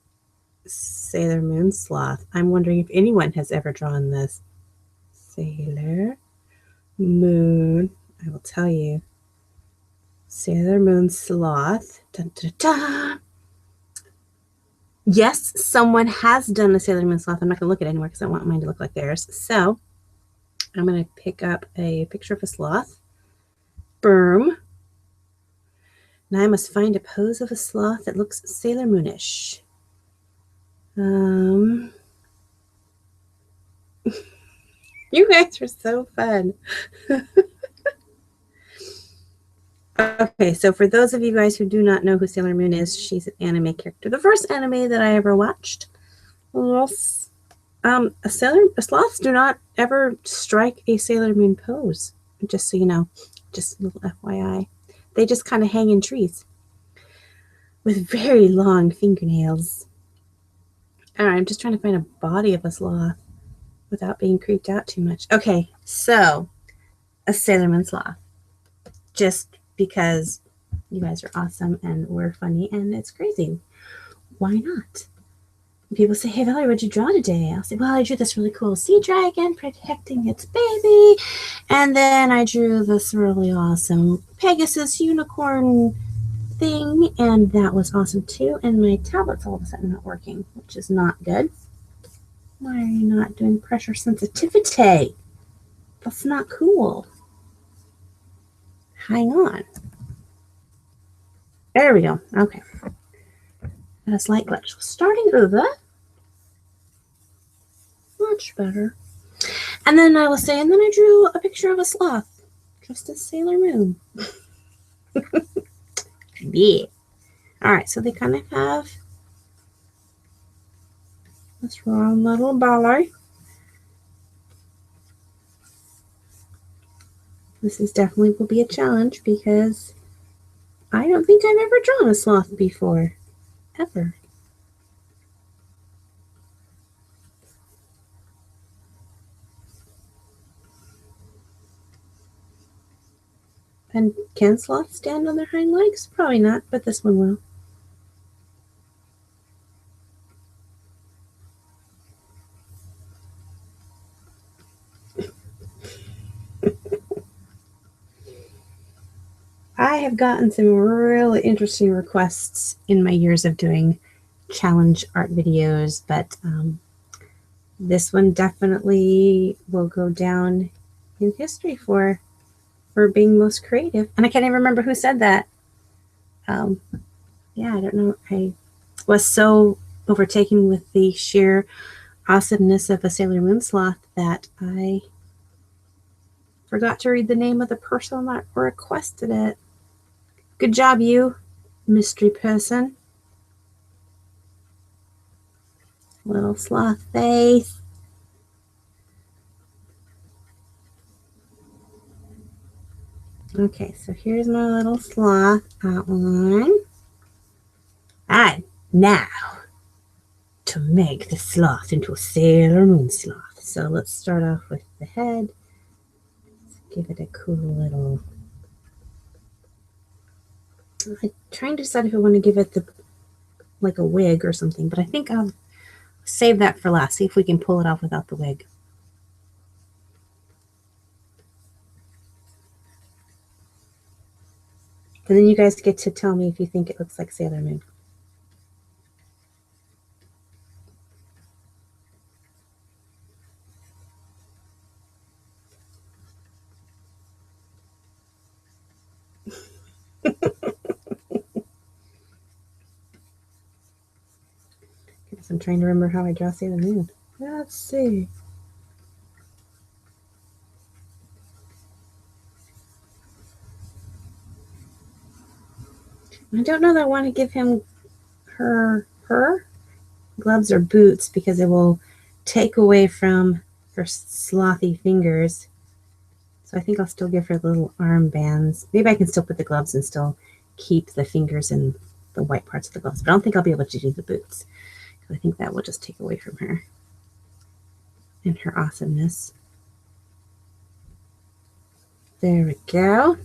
Sailor Moon sloth. I'm wondering if anyone has ever drawn this. Sailor Moon. I will tell you. Sailor Moon sloth. Dun, dun, dun. Yes, someone has done a Sailor Moon sloth. I'm not going to look at it anymore because I want mine to look like theirs. So I'm going to pick up a picture of a sloth. Boom. Now I must find a pose of a sloth that looks Sailor Moonish. You guys are so fun. Okay, so for those of you guys who do not know who Sailor Moon is, she's an anime character. The first anime that I ever watched. Sloths do not ever strike a Sailor Moon pose, just so you know. Just a little FYI. They just kind of hang in trees with very long fingernails. All right, I'm just trying to find a body of a sloth without being creeped out too much. Okay, so a Sailor Moon sloth. Just because you guys are awesome and we're funny and it's crazy. Why not? People say, hey, Valerie, what'd you draw today? I'll say, well, I drew this really cool sea dragon protecting its baby. And then I drew this really awesome Pegasus unicorn thing. And that was awesome too. And my tablet's all of a sudden not working, which is not good. Why are you not doing pressure sensitivity? That's not cool. Hang on. There we go. Okay. Got a slight glitch. Starting over. Much better. And then I will say, and then I drew a picture of a sloth, just as Sailor Moon. Yeah. All right, so they kind of have this round little belly. This is definitely will be a challenge because I don't think I've ever drawn a sloth before, ever. And can sloths stand on their hind legs? Probably not, but this one will. I have gotten some really interesting requests in my years of doing challenge art videos, but this one definitely will go down in history for being most creative. And I can't even remember who said that. Yeah, I don't know. I was so overtaken with the sheer awesomeness of a Sailor Moon sloth that I forgot to read the name of the person that requested it. Good job, you mystery person. Little sloth face. Okay, so here's my little sloth outline. And now to make the sloth into a Sailor Moon sloth. So let's start off with the head. Let's give it a cool little... I'm trying to decide if I want to give it like a wig or something, but I think I'll save that for last. See if we can pull it off without the wig. And then you guys get to tell me if you think it looks like Sailor Moon. I'm trying to remember how I draw Sailor Moon. Let's see. I don't know that I want to give him her gloves or boots because it will take away from her slothy fingers. So I think I'll still give her little armbands. Maybe I can still put the gloves and still keep the fingers and the white parts of the gloves. But I don't think I'll be able to do the boots. I think that will just take away from her and her awesomeness. There we go.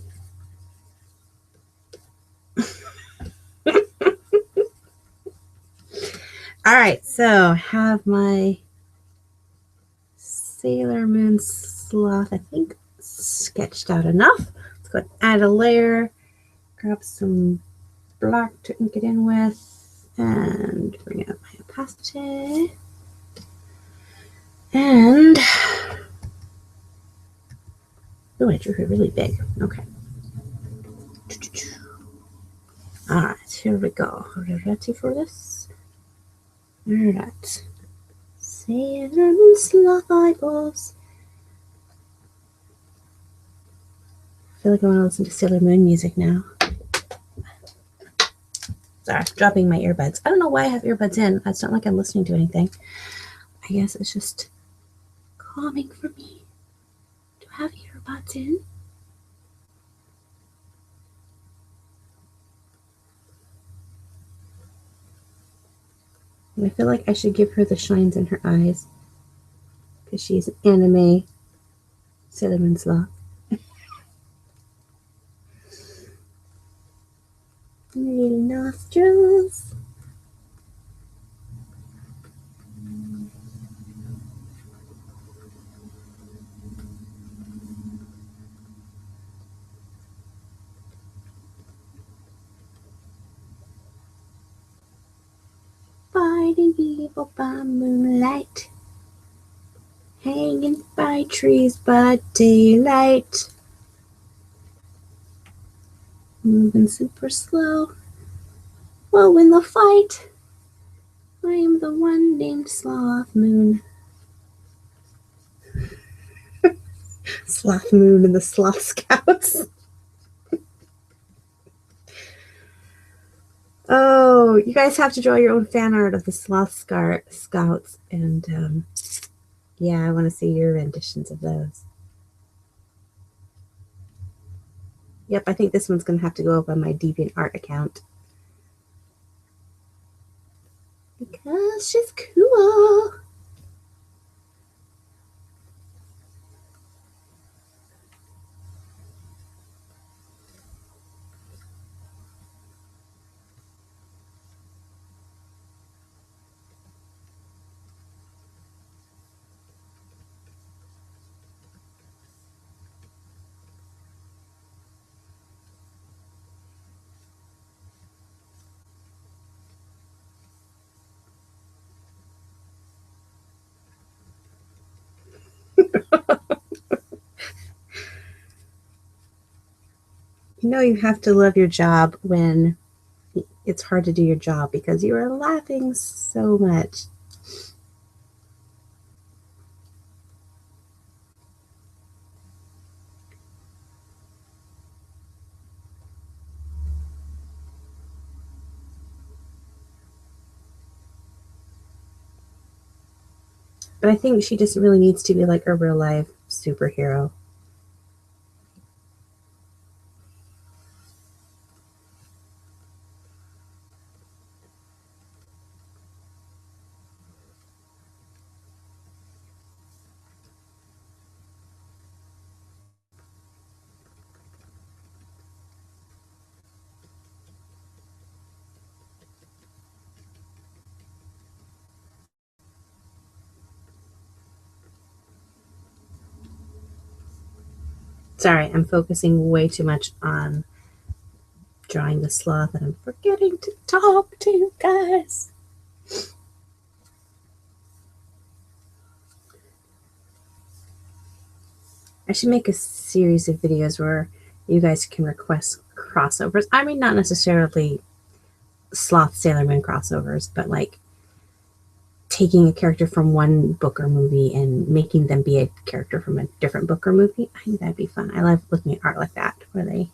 All right, so I have my Sailor Moon sloth, I think, sketched out enough. Let's go ahead and add a layer, grab some black to ink it in with, and bring up my opacity. And, oh, I drew her really big. Okay. All right, here we go. Are you ready for this? All right. Sailor Moon sloth eyeballs. I feel like I want to listen to Sailor Moon music now. Sorry, dropping my earbuds. I don't know why I have earbuds in. It's not like I'm listening to anything. I guess it's just calming for me to have earbuds in. And I feel like I should give her the shines in her eyes because she's an anime Sailor Moon sloth. Little nostrils. Fighting evil by moonlight, hanging by trees by daylight, moving super slow. Well, in the fight, I am the one named Sloth Moon. Sloth Moon and the Sloth Scouts. Oh, you guys have to draw your own fan art of the Sloth Scouts. And yeah, I want to see your renditions of those. Yep, I think this one's going to have to go up on my DeviantArt account. Because she's cool. You know you have to love your job when it's hard to do your job because you are laughing so much. But I think she just really needs to be like a real life superhero. Sorry, I'm focusing way too much on drawing the sloth and I'm forgetting to talk to you guys. I should make a series of videos where you guys can request crossovers. I mean, not necessarily Sloth Sailor Moon crossovers, but like taking a character from one book or movie and making them be a character from a different book or movie. I think that'd be fun. I love looking at art like that, where they,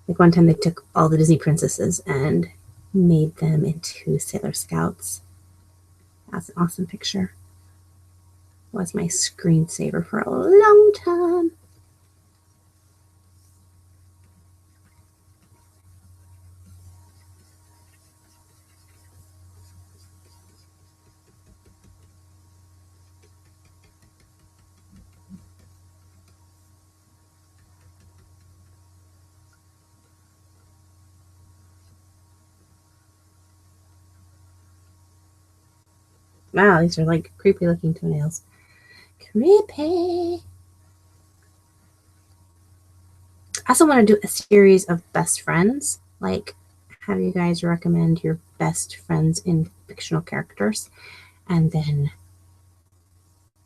like one time they took all the Disney princesses and made them into Sailor Scouts. That's an awesome picture. Was my screensaver for a long time. Wow, these are like creepy looking toenails. Creepy. I also want to do a series of best friends, like have you guys recommend your best friends in fictional characters, and then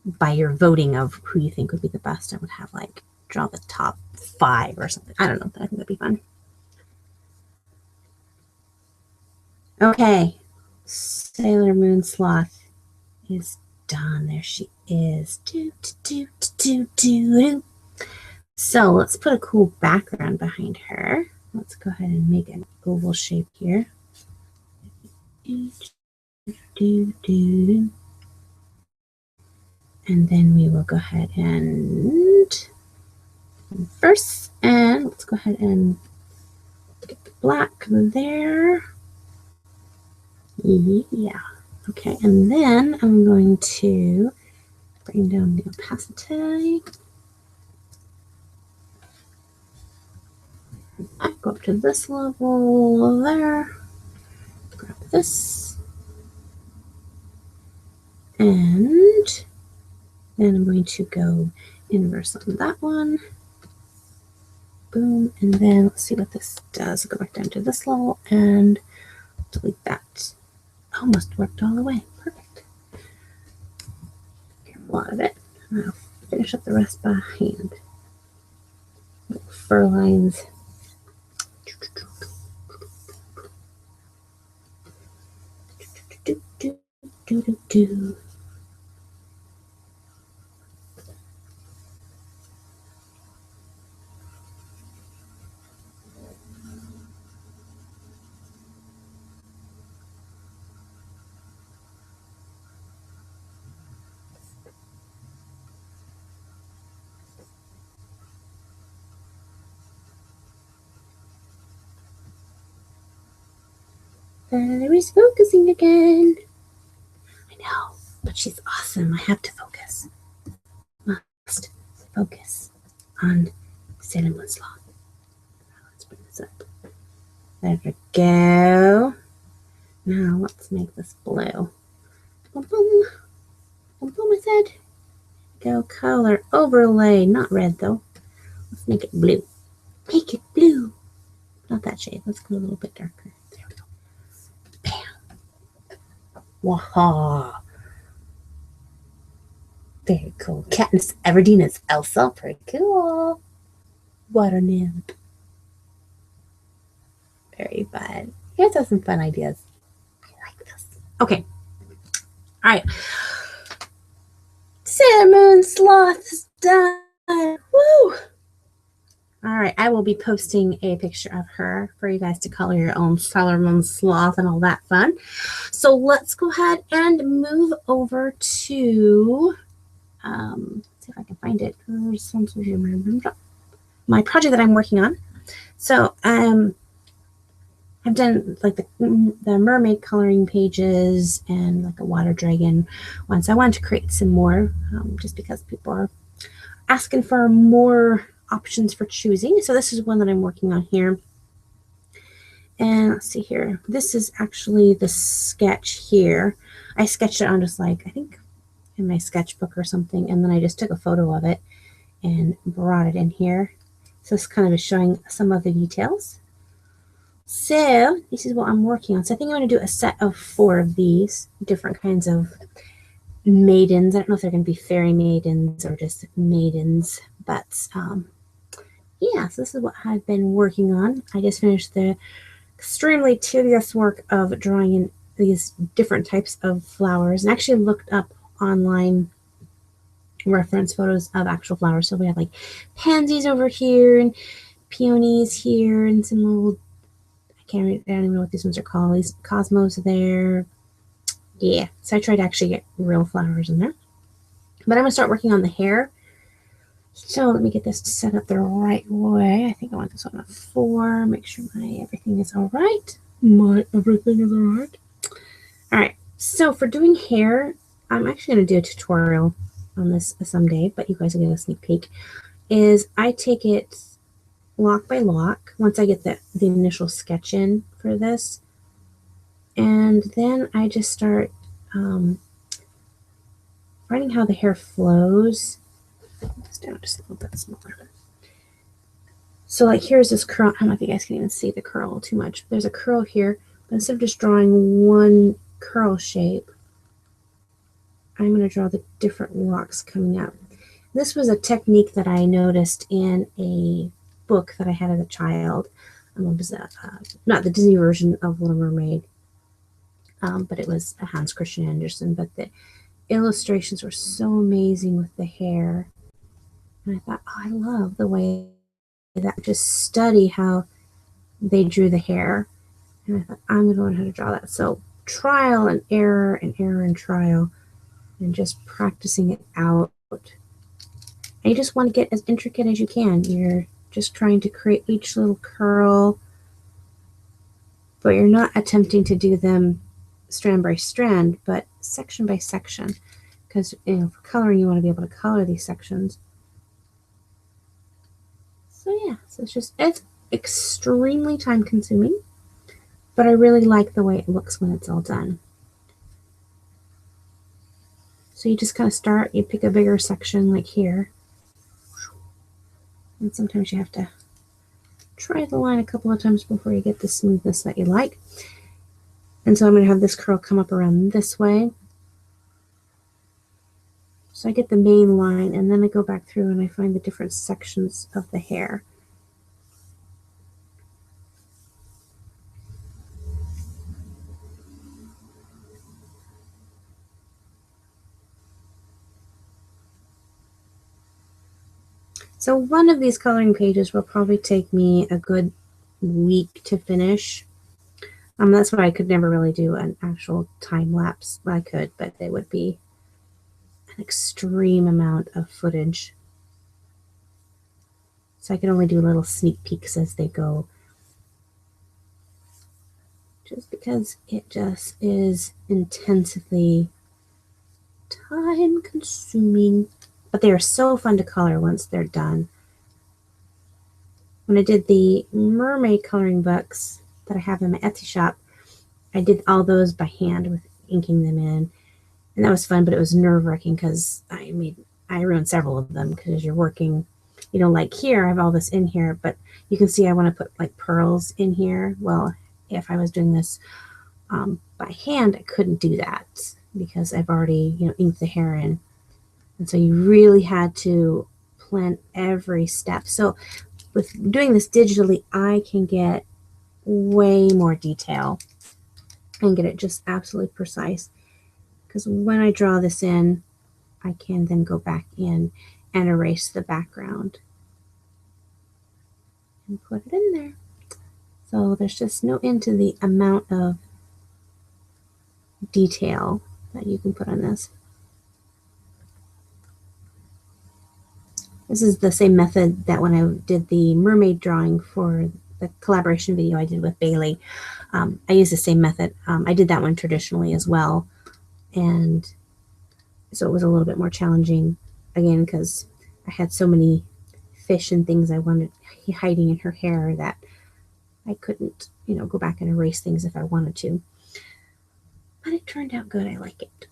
by your voting of who you think would be the best, I would have like draw the top 5 or something. I don't know. I think that'd be fun. Okay, Sailor Moon Sloth is done. There she is. So let's put a cool background behind her. Let's go ahead and make an oval shape here. And then we will go ahead and first, and let's go ahead and get the black there. Yeah. Okay, and then I'm going to bring down the opacity. I go up to this level there. Grab this. And then I'm going to go inverse on that one. Boom. And then let's see what this does. Go back down to this level and delete that. Almost worked all the way. Perfect. Careful out of it. I'll finish up the rest by hand. Little fur lines. Do. Valerie's focusing again. I know, but she's awesome. I have to focus. Must focus on Sailor Moon Sloth. Let's bring this up. There we go. Now let's make this blue. Boom, boom. Boom, boom, I said. Go color overlay. Not red, though. Let's make it blue. Make it blue. Not that shade. Let's go a little bit darker. There we go. Bam. Waha. Very cool. Katniss Everdeen is Elsa. Pretty cool. Water nymph. Very fun. You guys have some fun ideas. I like this. Okay. All right. Sailor Moon Sloth is done. Woo! All right. I will be posting a picture of her for you guys to color your own Sailor Moon Sloth and all that fun. So let's go ahead and move over to see if I can find it. My project that I'm working on. So I've done like the mermaid coloring pages and like a water dragon one. So I wanted to create some more just because people are asking for more options for choosing. So this is one that I'm working on here. And let's see here. This is actually the sketch here. I sketched it on just like, I think in my sketchbook or something. And then I just took a photo of it and brought it in here. So this kind of is showing some of the details. So this is what I'm working on. So I think I'm going to do a set of 4 of these different kinds of maidens. I don't know if they're going to be fairy maidens or just maidens, but yeah, so this is what I've been working on. I just finished the extremely tedious work of drawing in these different types of flowers, and actually looked up online reference photos of actual flowers. So we have like pansies over here and peonies here and some little, I don't even know what these ones are called. These cosmos there. Yeah, so I tried to actually get real flowers in there. But I'm going to start working on the hair. So let me get this set up the right way. I think I want this on a 4. Make sure my everything is all right. My everything is all right. All right, so for doing hair, I'm actually going to do a tutorial on this someday, but you guys will get a sneak peek. Is I take it lock by lock once I get the initial sketch in for this, and then I just start writing how the hair flows. This down just a little bit smaller. So like here's this curl. I don't know if you guys can even see the curl too much. There's a curl here, but instead of just drawing one curl shape, I'm going to draw the different locks coming up. This was a technique that I noticed in a book that I had as a child. It was not the Disney version of Little Mermaid, but it was a Hans Christian Andersen. But the illustrations were so amazing with the hair. And I thought, oh, I love the way that just study how they drew the hair. And I thought, I'm going to learn how to draw that. So trial and error and trial, and just practicing it out. And you just want to get as intricate as you can. You're just trying to create each little curl, but you're not attempting to do them strand by strand, but section by section. Because for coloring, you want to be able to color these sections. So yeah, so it's extremely time consuming, but I really like the way it looks when it's all done. So you just kind of start, you pick a bigger section like here. And sometimes you have to try the line a couple of times before you get the smoothness that you like. And so I'm going to have this curl come up around this way. So I get the main line, and then I go back through and I find the different sections of the hair. So one of these coloring pages will probably take me a good week to finish. That's why I could never really do an actual time lapse. I could, but it would be an extreme amount of footage. So I can only do little sneak peeks as they go. Just because it just is intensively time consuming. But they are so fun to color once they're done. When I did the mermaid coloring books that I have in my Etsy shop, I did all those by hand with inking them in. And that was fun, but it was nerve-wracking because I ruined several of them because you're working, like here, I have all this in here, but you can see I want to put like pearls in here. Well, if I was doing this by hand, I couldn't do that because I've already, inked the hair in. And so you really had to plan every step. So with doing this digitally, I can get way more detail and get it just absolutely precise. Because when I draw this in, I can then go back in and erase the background and put it in there. So there's just no end to the amount of detail that you can put on this. This is the same method that when I did the mermaid drawing for the collaboration video I did with Bailey, I used the same method. I did that one traditionally as well. And so it was a little bit more challenging, again, because I had so many fish and things I wanted hiding in her hair that I couldn't, go back and erase things if I wanted to. But it turned out good. I like it.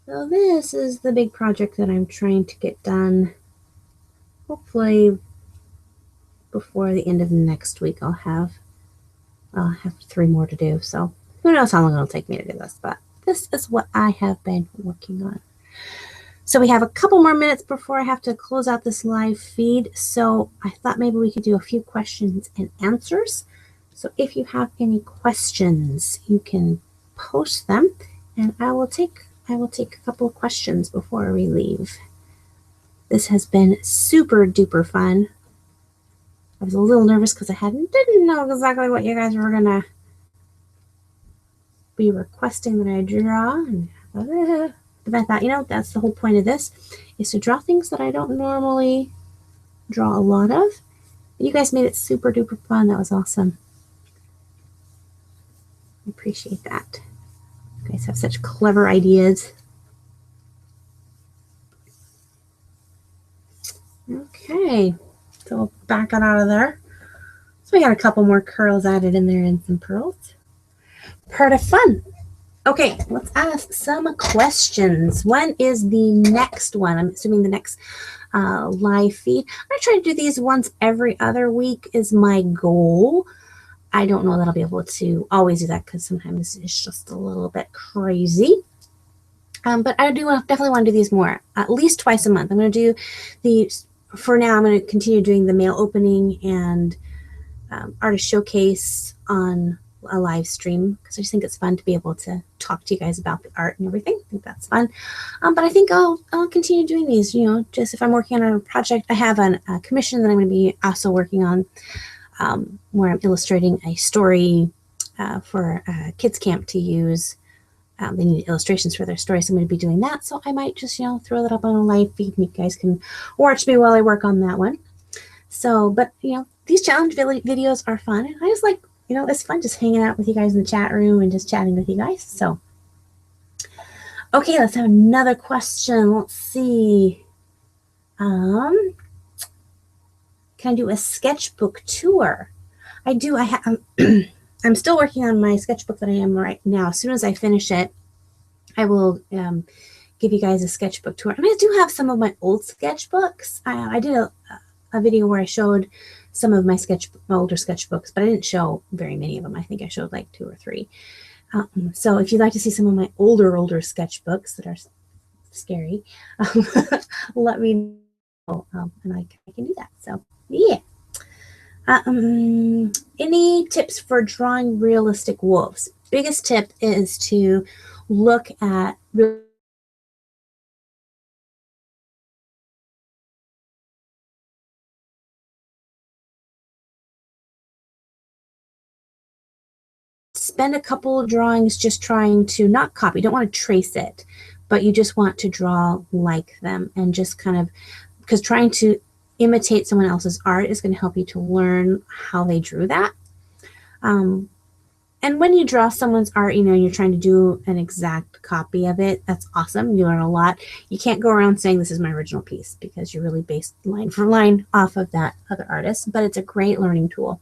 So this is the big project that I'm trying to get done hopefully before the end of next week I'll have 3 more to do. So who knows how long it'll take me to do this, but this is what I have been working on. So we have a couple more minutes before I have to close out this live feed. So I thought maybe we could do a few questions and answers. So if you have any questions, you can post them, and I will take a couple of questions before we leave. This has been super duper fun. I was a little nervous because I didn't know exactly what you guys were gonna be requesting that I draw. But I thought, you know, that's the whole point of this, is to draw things that I don't normally draw a lot of. You guys made it super duper fun. That was awesome. I appreciate that. You guys have such clever ideas. Okay, so we'll back it out of there. So we got a couple more curls added in there and some pearls. Part of fun. Okay, let's ask some questions. When is the next one? I'm assuming the next live feed. I try to do these once every other week is my goal. I don't know that I'll be able to always do that because sometimes it's just a little bit crazy. But I do definitely want to do these more, at least twice a month. I'm going to do these, for now, I'm going to continue doing the mail opening and artist showcase on a live stream because I just think it's fun to be able to talk to you guys about the art and everything. I think that's fun. But I think I'll continue doing these, you know, just if I'm working on a project. I have a commission that I'm going to be also working on where I'm illustrating a story for kids camp to use. They need illustrations for their story, so I'm going to be doing that. So I might just, you know, throw that up on a live feed and you guys can watch me while I work on that one. So, but, you know, these challenge videos are fun. And I just like, you know, it's fun just hanging out with you guys in the chat room and just chatting with you guys. So, okay, let's have another question. Let's see. Can I do a sketchbook tour? I do. I have. I'm still working on my sketchbook that I am right now. As soon as I finish it, I will give you guys a sketchbook tour. And I do have some of my old sketchbooks. I did a video where I showed some of my older sketchbooks, but I didn't show very many of them. I think I showed like 2 or 3. So if you'd like to see some of my older sketchbooks that are scary, let me know, and I can do that. So yeah. Any tips for drawing realistic wolves? Biggest tip is to look at spend a couple of drawings just trying to not copy. You don't want to trace it, but you just want to draw like them and just kind of, because trying to imitate someone else's art is going to help you to learn how they drew that. And when you draw someone's art, you know, you're trying to do an exact copy of it. That's awesome. You learn a lot. You can't go around saying this is my original piece because you're really based line for line off of that other artist, but it's a great learning tool.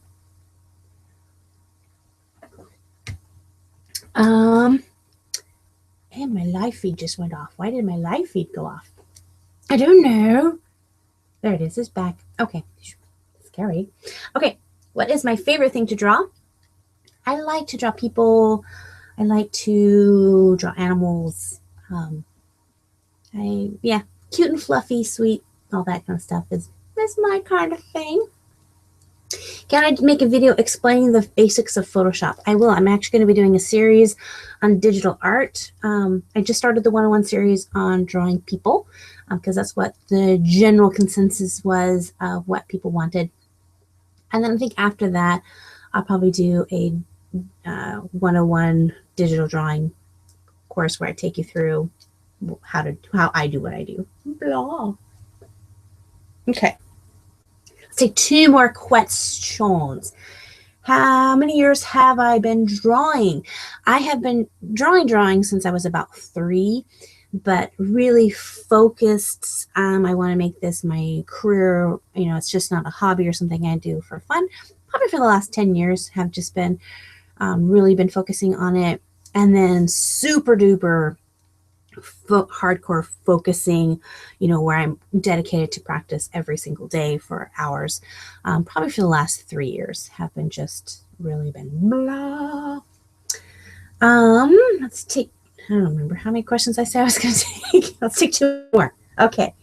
And my live feed just went off. Why did my live feed go off? I don't know. There it is. It's back. Okay. Scary. Okay. What is my favorite thing to draw? I like to draw people. I like to draw animals. Yeah, cute and fluffy, sweet, all that kind of stuff is my kind of thing. Can I make a video explaining the basics of Photoshop? I will. I'm actually going to be doing a series on digital art. I just started the 101 series on drawing people because that's what the general consensus was of what people wanted. And then I think after that, I'll probably do a 101 digital drawing course where I take you through how I do what I do. Blah. Okay. Let's take 2 more questions. How many years have I been drawing? I have been drawing since I was about 3, but really focused. I want to make this my career. You know, it's just not a hobby or something I do for fun. Probably for the last 10 years have just been really been focusing on it. And then super duper hardcore focusing, you know, where I'm dedicated to practice every single day for hours. Probably for the last 3 years have been just really been blah. Let's take, I don't remember how many questions I said I was going to take. Let's take 2 more. Okay.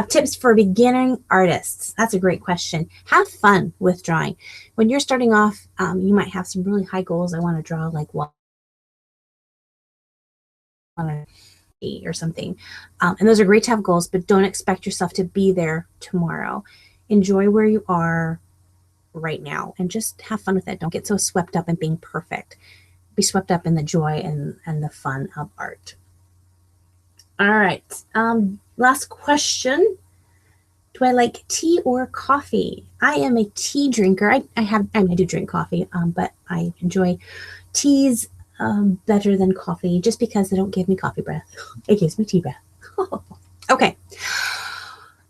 Tips for beginning artists. That's a great question. Have fun with drawing. When you're starting off, you might have some really high goals. I want to draw like what or something. And those are great to have goals, but don't expect yourself to be there tomorrow. Enjoy where you are right now and just have fun with it. Don't get so swept up in being perfect. Be swept up in the joy and the fun of art. All right. Last question. Do I like tea or coffee? I am a tea drinker. I do drink coffee, but I enjoy teas better than coffee just because they don't give me coffee breath. It gives me tea breath. Okay.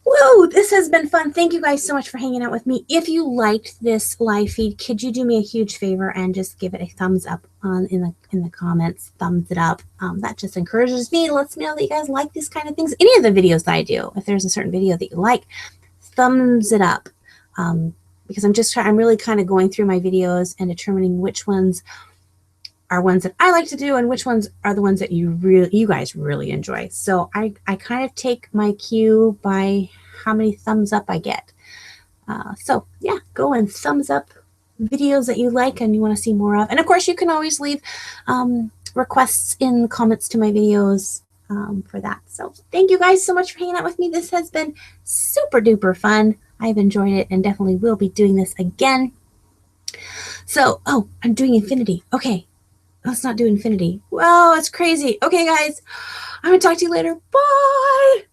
Whoa, this has been fun. Thank you guys so much for hanging out with me. If you liked this live feed, could you do me a huge favor and just give it a thumbs up in the comments? Thumbs it up. That just encourages me. Lets me know that you guys like these kind of things. Any of the videos that I do, if there's a certain video that you like, thumbs it up. Because I'm really kind of going through my videos and determining which ones are ones that I like to do and which ones are the ones that you guys really enjoy. So I kind of take my cue by how many thumbs up I get. So yeah, go and thumbs up videos that you like and you want to see more of. And of course, you can always leave requests in comments to my videos for that. So thank you guys so much for hanging out with me. This has been super duper fun. I've enjoyed it and definitely will be doing this again. So, oh, I'm doing infinity. Okay. Let's not do infinity. Well, it's crazy. Okay, guys. I'm going to talk to you later. Bye.